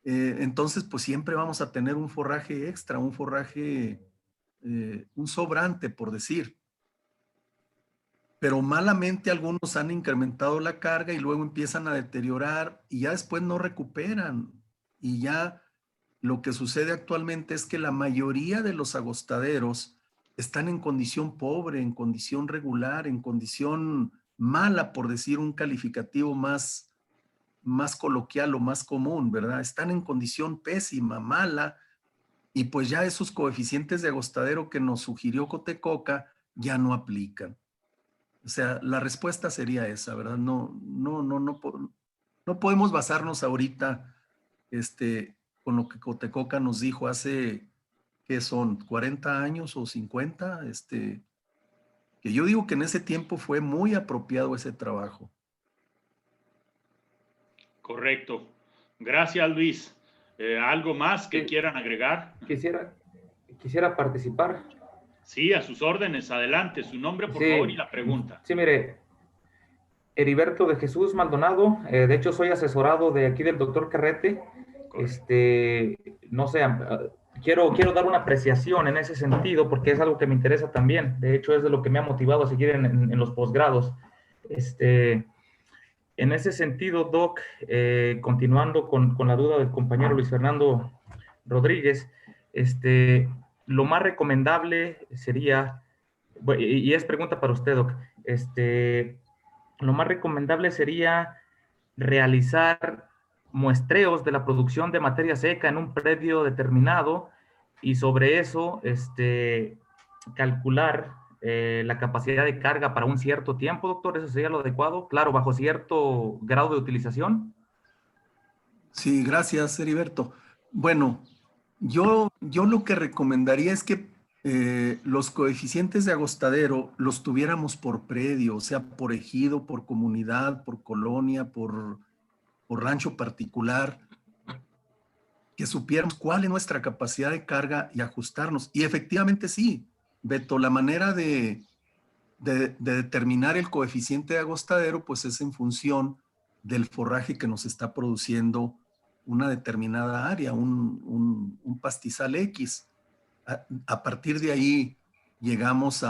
[SPEAKER 2] Entonces, pues siempre vamos a tener un forraje extra, un forraje, un sobrante, por decir. Pero malamente algunos han incrementado la carga y luego empiezan a deteriorar y ya después no recuperan. Y ya lo que sucede actualmente es que la mayoría de los agostaderos están en condición pobre, en condición regular, en condición mala, por decir un calificativo más coloquial o más común, ¿verdad? Están en condición pésima, mala, y pues ya esos coeficientes de agostadero que nos sugirió Cotecoca ya no aplican. O sea, la respuesta sería esa, ¿verdad? No podemos basarnos ahorita con lo que Cotecoca nos dijo hace, ¿qué son? ¿40 años o 50? Que yo digo que en ese tiempo fue muy apropiado ese trabajo.
[SPEAKER 1] Correcto. Gracias, Luis. ¿Algo más que quieran agregar?
[SPEAKER 5] Quisiera participar.
[SPEAKER 1] Sí, a sus órdenes. Adelante. Su nombre, por favor, y la pregunta.
[SPEAKER 5] Sí, mire, Heriberto de Jesús Maldonado. De hecho, soy asesorado de aquí del doctor Carrete. No sé, quiero dar una apreciación en ese sentido porque es algo que me interesa también. De hecho, es de lo que me ha motivado a seguir en los posgrados. En ese sentido, Doc, continuando con la duda del compañero Luis Fernando Rodríguez, lo más recomendable sería, y es pregunta para usted, Doc, lo más recomendable sería realizar muestreos de la producción de materia seca en un predio determinado y sobre eso calcular la capacidad de carga para un cierto tiempo, doctor. ¿Eso sería lo adecuado? Claro, bajo cierto grado de utilización.
[SPEAKER 2] Sí, gracias, Heriberto. Bueno, yo lo que recomendaría es que los coeficientes de agostadero los tuviéramos por predio, o sea, por ejido, por comunidad, por colonia, por rancho particular, que supiéramos cuál es nuestra capacidad de carga y ajustarnos. Y efectivamente sí, Beto, la manera de determinar el coeficiente de agostadero pues es en función del forraje que nos está produciendo una determinada área, un pastizal X. A partir de ahí llegamos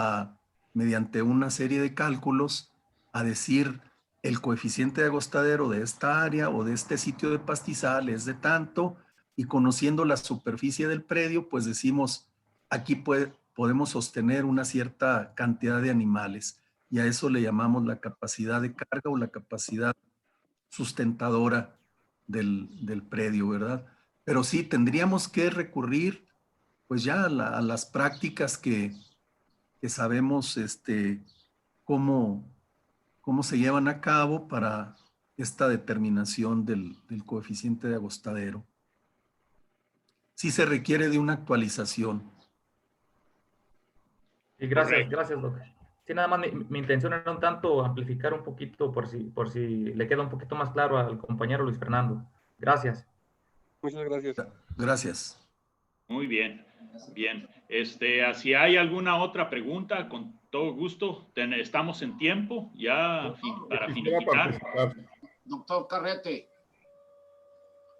[SPEAKER 2] mediante una serie de cálculos, a decir el coeficiente de agostadero de esta área o de este sitio de pastizal es de tanto, y conociendo la superficie del predio, pues decimos, aquí podemos sostener una cierta cantidad de animales, y a eso le llamamos la capacidad de carga o la capacidad sustentadora del predio, ¿verdad? Pero sí, tendríamos que recurrir pues ya a las prácticas que sabemos cómo se llevan a cabo para esta determinación del coeficiente de agostadero. Sí se requiere de una actualización.
[SPEAKER 5] Y gracias, doctor. Sí, nada más mi intención era un tanto amplificar un poquito por si le queda un poquito más claro al compañero Luis Fernando. Gracias.
[SPEAKER 4] Muchas gracias.
[SPEAKER 2] Gracias.
[SPEAKER 1] Muy bien, bien. Si hay alguna otra pregunta, con todo gusto, estamos en tiempo ya para finiquitar.
[SPEAKER 6] Doctor Carrete.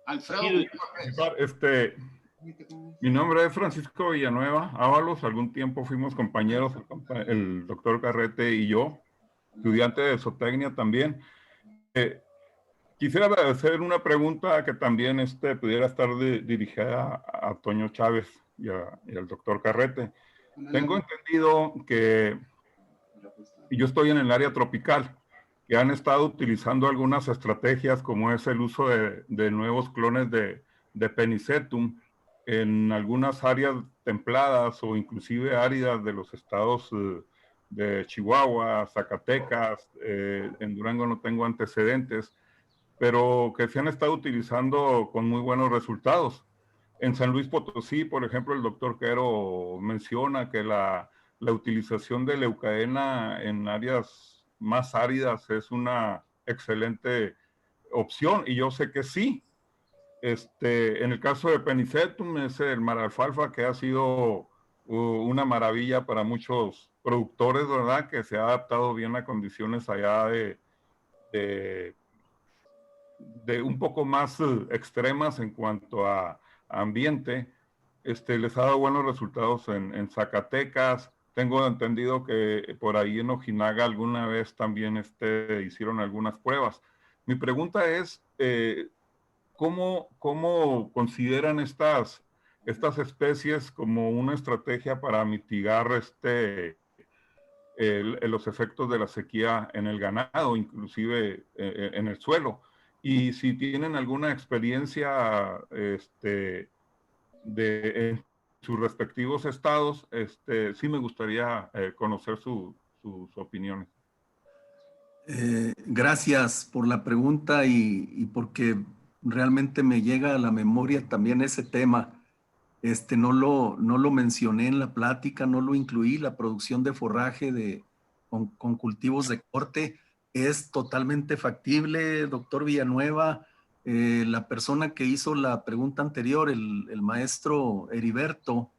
[SPEAKER 6] Alfredo.
[SPEAKER 7] Sí, mi nombre es Francisco Villanueva Ábalos. Algún tiempo fuimos compañeros, el doctor Carrete y yo, estudiante de zootecnia también. Quisiera hacer una pregunta que también pudiera estar dirigida a Toño Chávez y al doctor Carrete. Tengo entendido que yo estoy en el área tropical, que han estado utilizando algunas estrategias como es el uso de nuevos clones de Penicetum en algunas áreas templadas o inclusive áridas de los estados de Chihuahua, Zacatecas, en Durango no tengo antecedentes, pero que se han estado utilizando con muy buenos resultados. En San Luis Potosí, por ejemplo, el doctor Quero menciona que la utilización de leucaena en áreas más áridas es una excelente opción, y yo sé que sí. En el caso de Penicetum es el maralfalfa, que ha sido una maravilla para muchos productores, ¿verdad? Que se ha adaptado bien a condiciones allá de un poco más extremas en cuanto a ambiente, les ha dado buenos resultados en Zacatecas. Tengo entendido que por ahí en Ojinaga alguna vez también hicieron algunas pruebas. Mi pregunta es, ¿cómo consideran estas especies como una estrategia para mitigar los efectos de la sequía en el ganado, inclusive en el suelo? Y si tienen alguna experiencia en sus respectivos estados, sí me gustaría conocer sus opiniones.
[SPEAKER 2] Gracias por la pregunta y porque realmente me llega a la memoria también ese tema. No lo mencioné en la plática, no lo incluí. La producción de forraje con cultivos de corte es totalmente factible, doctor Villanueva. La persona que hizo la pregunta anterior, el maestro Heriberto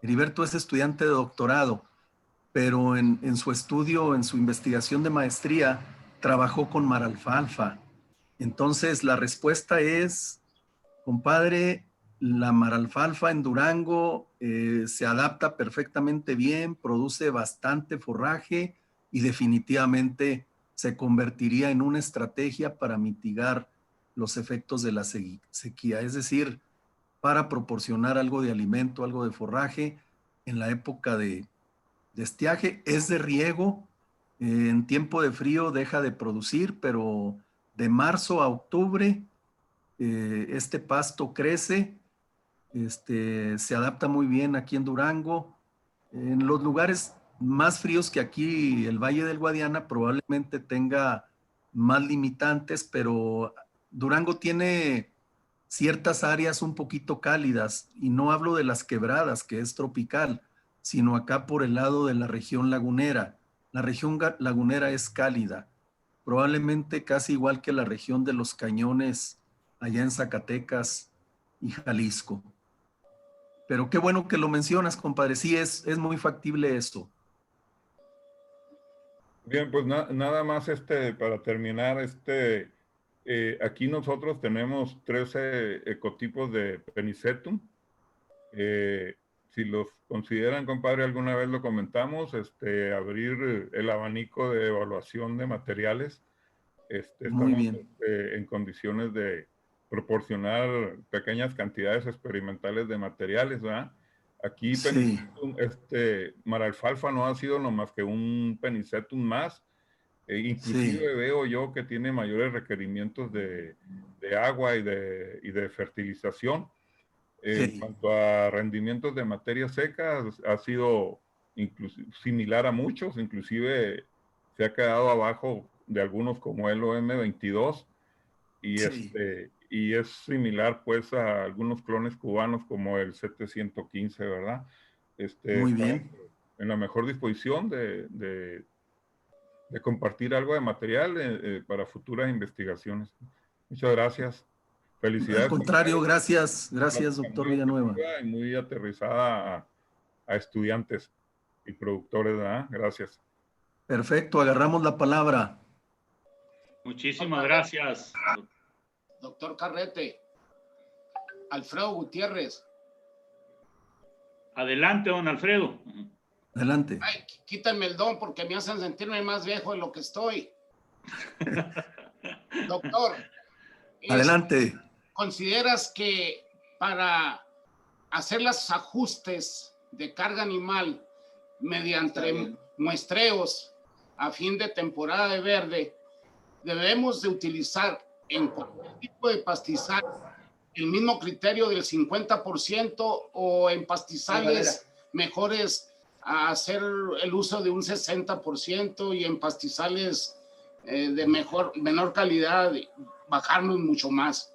[SPEAKER 2] es estudiante de doctorado, pero en su estudio, en su investigación de maestría, trabajó con maralfalfa. Entonces, la respuesta es, compadre, la maralfalfa en Durango se adapta perfectamente bien, produce bastante forraje y definitivamente se convertiría en una estrategia para mitigar los efectos de la sequía, es decir, para proporcionar algo de alimento, algo de forraje en la época de estiaje. Es de riego, en tiempo de frío deja de producir, pero de marzo a octubre este pasto crece, se adapta muy bien aquí en Durango. En los lugares más fríos que aquí, el Valle del Guadiana probablemente tenga más limitantes, pero Durango tiene ciertas áreas un poquito cálidas, y no hablo de las quebradas, que es tropical, sino acá por el lado de la región lagunera. La región lagunera es cálida, probablemente casi igual que la región de los Cañones allá en Zacatecas y Jalisco. Pero qué bueno que lo mencionas, compadre. Sí, es muy factible esto.
[SPEAKER 7] Bien, pues nada más para terminar, aquí nosotros tenemos 13 ecotipos de Penicetum. Si los consideran, compadre, alguna vez lo comentamos, abrir el abanico de evaluación de materiales.
[SPEAKER 2] Muy
[SPEAKER 7] Estamos
[SPEAKER 2] bien.
[SPEAKER 7] En condiciones de proporcionar pequeñas cantidades experimentales de materiales, ¿verdad? Aquí
[SPEAKER 2] Sí.
[SPEAKER 7] maralfalfa no ha sido no más que un Penicetum más. Inclusive
[SPEAKER 2] Sí.
[SPEAKER 7] veo yo que tiene mayores requerimientos de agua y de fertilización. En
[SPEAKER 2] Sí.
[SPEAKER 7] cuanto a rendimientos de materia seca, ha sido similar a muchos, inclusive se ha quedado abajo de algunos como el OM22, y,
[SPEAKER 2] Sí.
[SPEAKER 7] y es similar pues a algunos clones cubanos como el 715, ¿verdad?
[SPEAKER 2] Muy
[SPEAKER 7] Estamos
[SPEAKER 2] bien.
[SPEAKER 7] en la mejor disposición de compartir algo de material para futuras investigaciones. Muchas gracias.
[SPEAKER 2] Al
[SPEAKER 7] Felicidades.
[SPEAKER 2] contrario, gracias, doctor
[SPEAKER 7] Muy
[SPEAKER 2] Villanueva.
[SPEAKER 7] objetiva y muy aterrizada a estudiantes y productores, ¿verdad? Gracias.
[SPEAKER 2] Perfecto, agarramos la palabra.
[SPEAKER 1] Muchísimas gracias.
[SPEAKER 6] Doctor Carrete, Alfredo Gutiérrez.
[SPEAKER 1] Adelante, don Alfredo.
[SPEAKER 2] Adelante.
[SPEAKER 6] Ay, quítanme el don porque me hacen sentirme más viejo de lo que estoy. Doctor,
[SPEAKER 2] Adelante.
[SPEAKER 6] ¿consideras que para hacer los ajustes de carga animal mediante muestreos a fin de temporada de verde, debemos de utilizar en cualquier tipo de pastizal el mismo criterio del 50% o en pastizales mejores a hacer el uso de un 60% y en pastizales de menor calidad bajarnos mucho más?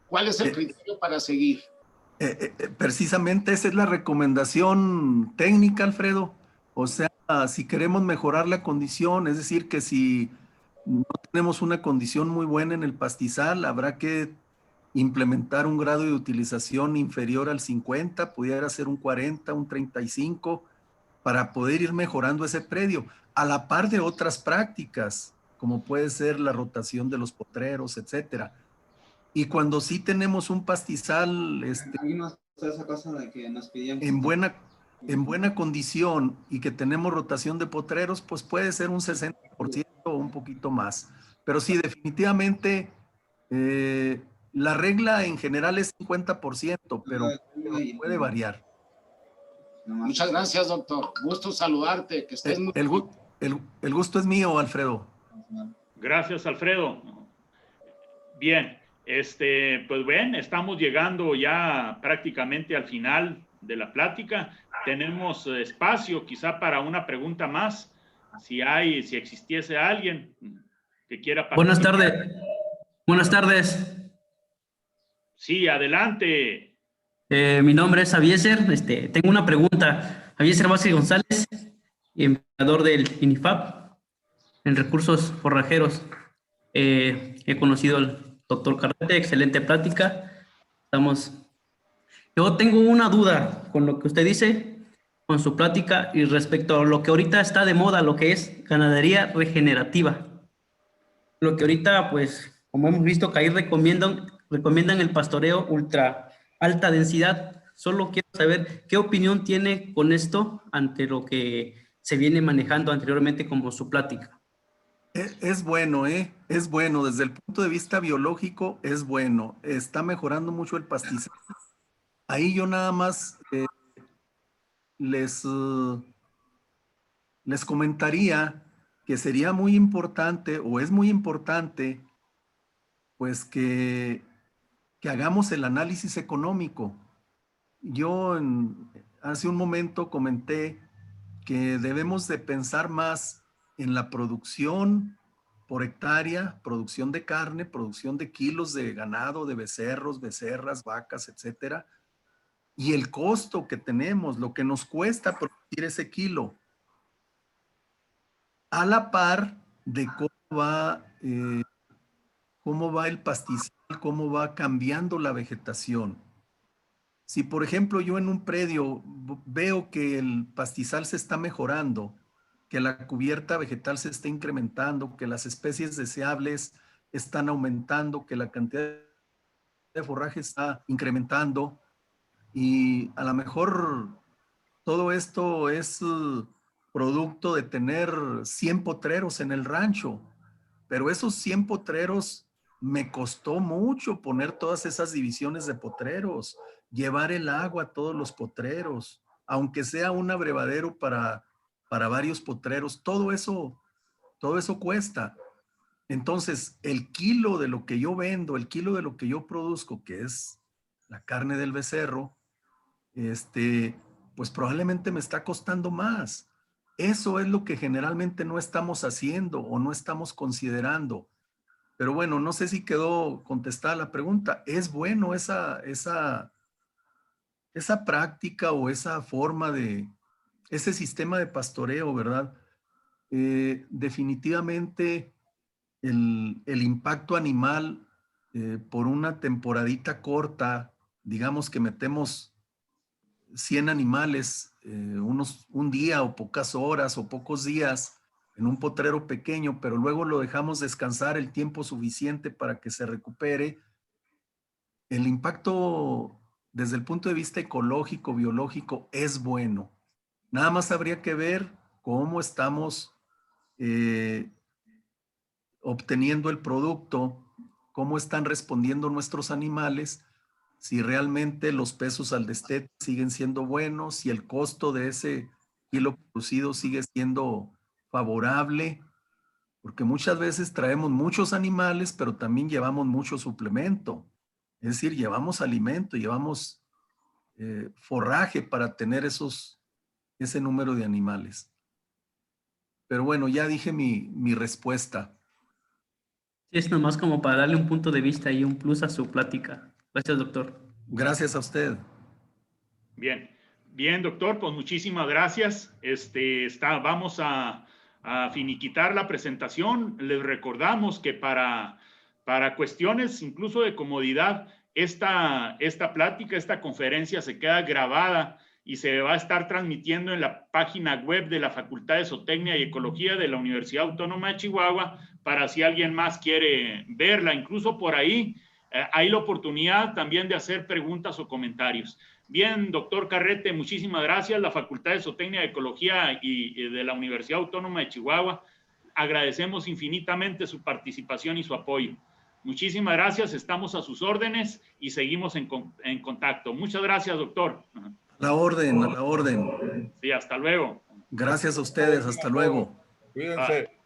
[SPEAKER 6] ¿Cuál es el criterio para seguir?
[SPEAKER 2] Precisamente esa es la recomendación técnica, Alfredo. O sea, si queremos mejorar la condición, es decir, que si no tenemos una condición muy buena en el pastizal, habrá que implementar un grado de utilización inferior al 50, pudiera ser un 40, un 35, para poder ir mejorando ese predio, a la par de otras prácticas, como puede ser la rotación de los potreros, etcétera. Y cuando sí tenemos un pastizal
[SPEAKER 8] esa cosa de que nos pidieron
[SPEAKER 2] en buena condición y que tenemos rotación de potreros, pues puede ser un 60% o un poquito más. Pero sí, definitivamente la regla en general es 50%, pero puede variar.
[SPEAKER 6] Muchas gracias, doctor. Gusto saludarte. Que estés muy bien.
[SPEAKER 2] El gusto es mío, Alfredo.
[SPEAKER 1] Gracias, Alfredo. Bien, pues ven, estamos llegando ya prácticamente al final de la plática. Tenemos espacio quizá para una pregunta más, si existiese alguien que quiera participar.
[SPEAKER 9] Buenas tardes. Buenas tardes.
[SPEAKER 1] Sí, adelante.
[SPEAKER 9] Mi nombre es Avieser. Tengo una pregunta. Avieser Vázquez González, empleador del INIFAP en recursos forrajeros. He conocido al doctor Carrete, excelente plática. Yo tengo una duda con lo que usted dice, con su plática y respecto a lo que ahorita está de moda, lo que es ganadería regenerativa. Lo que ahorita, pues, como hemos visto que ahí recomiendan el pastoreo ultra alta densidad. Solo quiero saber qué opinión tiene con esto ante lo que se viene manejando anteriormente como su plática.
[SPEAKER 2] Es bueno, es bueno. Desde el punto de vista biológico, es bueno. Está mejorando mucho el pastizal. Ahí yo nada más les comentaría que sería muy importante, o es muy importante, pues que hagamos el análisis económico. Yo hace un momento comenté que debemos de pensar más en la producción por hectárea, producción de carne, producción de kilos de ganado, de becerros, becerras, vacas, etcétera, y el costo que tenemos, lo que nos cuesta producir ese kilo, a la par de cómo va el pastizal, cómo va cambiando la vegetación. Si, por ejemplo, yo en un predio veo que el pastizal se está mejorando, que la cubierta vegetal se está incrementando, que las especies deseables están aumentando, que la cantidad de forraje está incrementando, y a lo mejor todo esto es producto de tener 100 potreros en el rancho, pero esos 100 potreros me costó mucho poner todas esas divisiones de potreros, llevar el agua a todos los potreros, aunque sea un abrevadero para varios potreros, todo eso cuesta. Entonces, el kilo de lo que yo vendo, el kilo de lo que yo produzco, que es la carne del becerro, pues probablemente me está costando más. Eso es lo que generalmente no estamos haciendo o no estamos considerando. Pero bueno, no sé si quedó contestada la pregunta. Es bueno esa práctica o esa forma ese sistema de pastoreo, ¿verdad? Definitivamente el impacto animal por una temporadita corta, digamos que metemos 100 animales, un día o pocas horas o pocos días en un potrero pequeño, pero luego lo dejamos descansar el tiempo suficiente para que se recupere. El impacto desde el punto de vista ecológico, biológico, es bueno. Nada más habría que ver cómo estamos obteniendo el producto, cómo están respondiendo nuestros animales, si realmente los pesos al destete siguen siendo buenos, si el costo de ese kilo producido sigue siendo favorable, porque muchas veces traemos muchos animales, pero también llevamos mucho suplemento. Es decir, llevamos alimento, llevamos forraje para tener ese número de animales. Pero bueno, ya dije mi respuesta.
[SPEAKER 9] Sí, es nomás como para darle un punto de vista y un plus a su plática. Gracias, doctor.
[SPEAKER 2] Gracias a usted.
[SPEAKER 1] Bien, bien, doctor, pues muchísimas gracias. Vamos a finiquitar la presentación. Les recordamos que para cuestiones incluso de comodidad, esta plática, esta conferencia se queda grabada y se va a estar transmitiendo en la página web de la Facultad de Zootecnia y Ecología de la Universidad Autónoma de Chihuahua para si alguien más quiere verla. Incluso por ahí hay la oportunidad también de hacer preguntas o comentarios. Bien, doctor Carrete, muchísimas gracias. La Facultad de Zootecnia y Ecología y de la Universidad Autónoma de Chihuahua, agradecemos infinitamente su participación y su apoyo. Muchísimas gracias, estamos a sus órdenes y seguimos en contacto. Muchas gracias, doctor.
[SPEAKER 2] A la orden, a la orden.
[SPEAKER 1] Sí, hasta luego.
[SPEAKER 2] Gracias a ustedes, hasta luego.
[SPEAKER 7] Cuídense.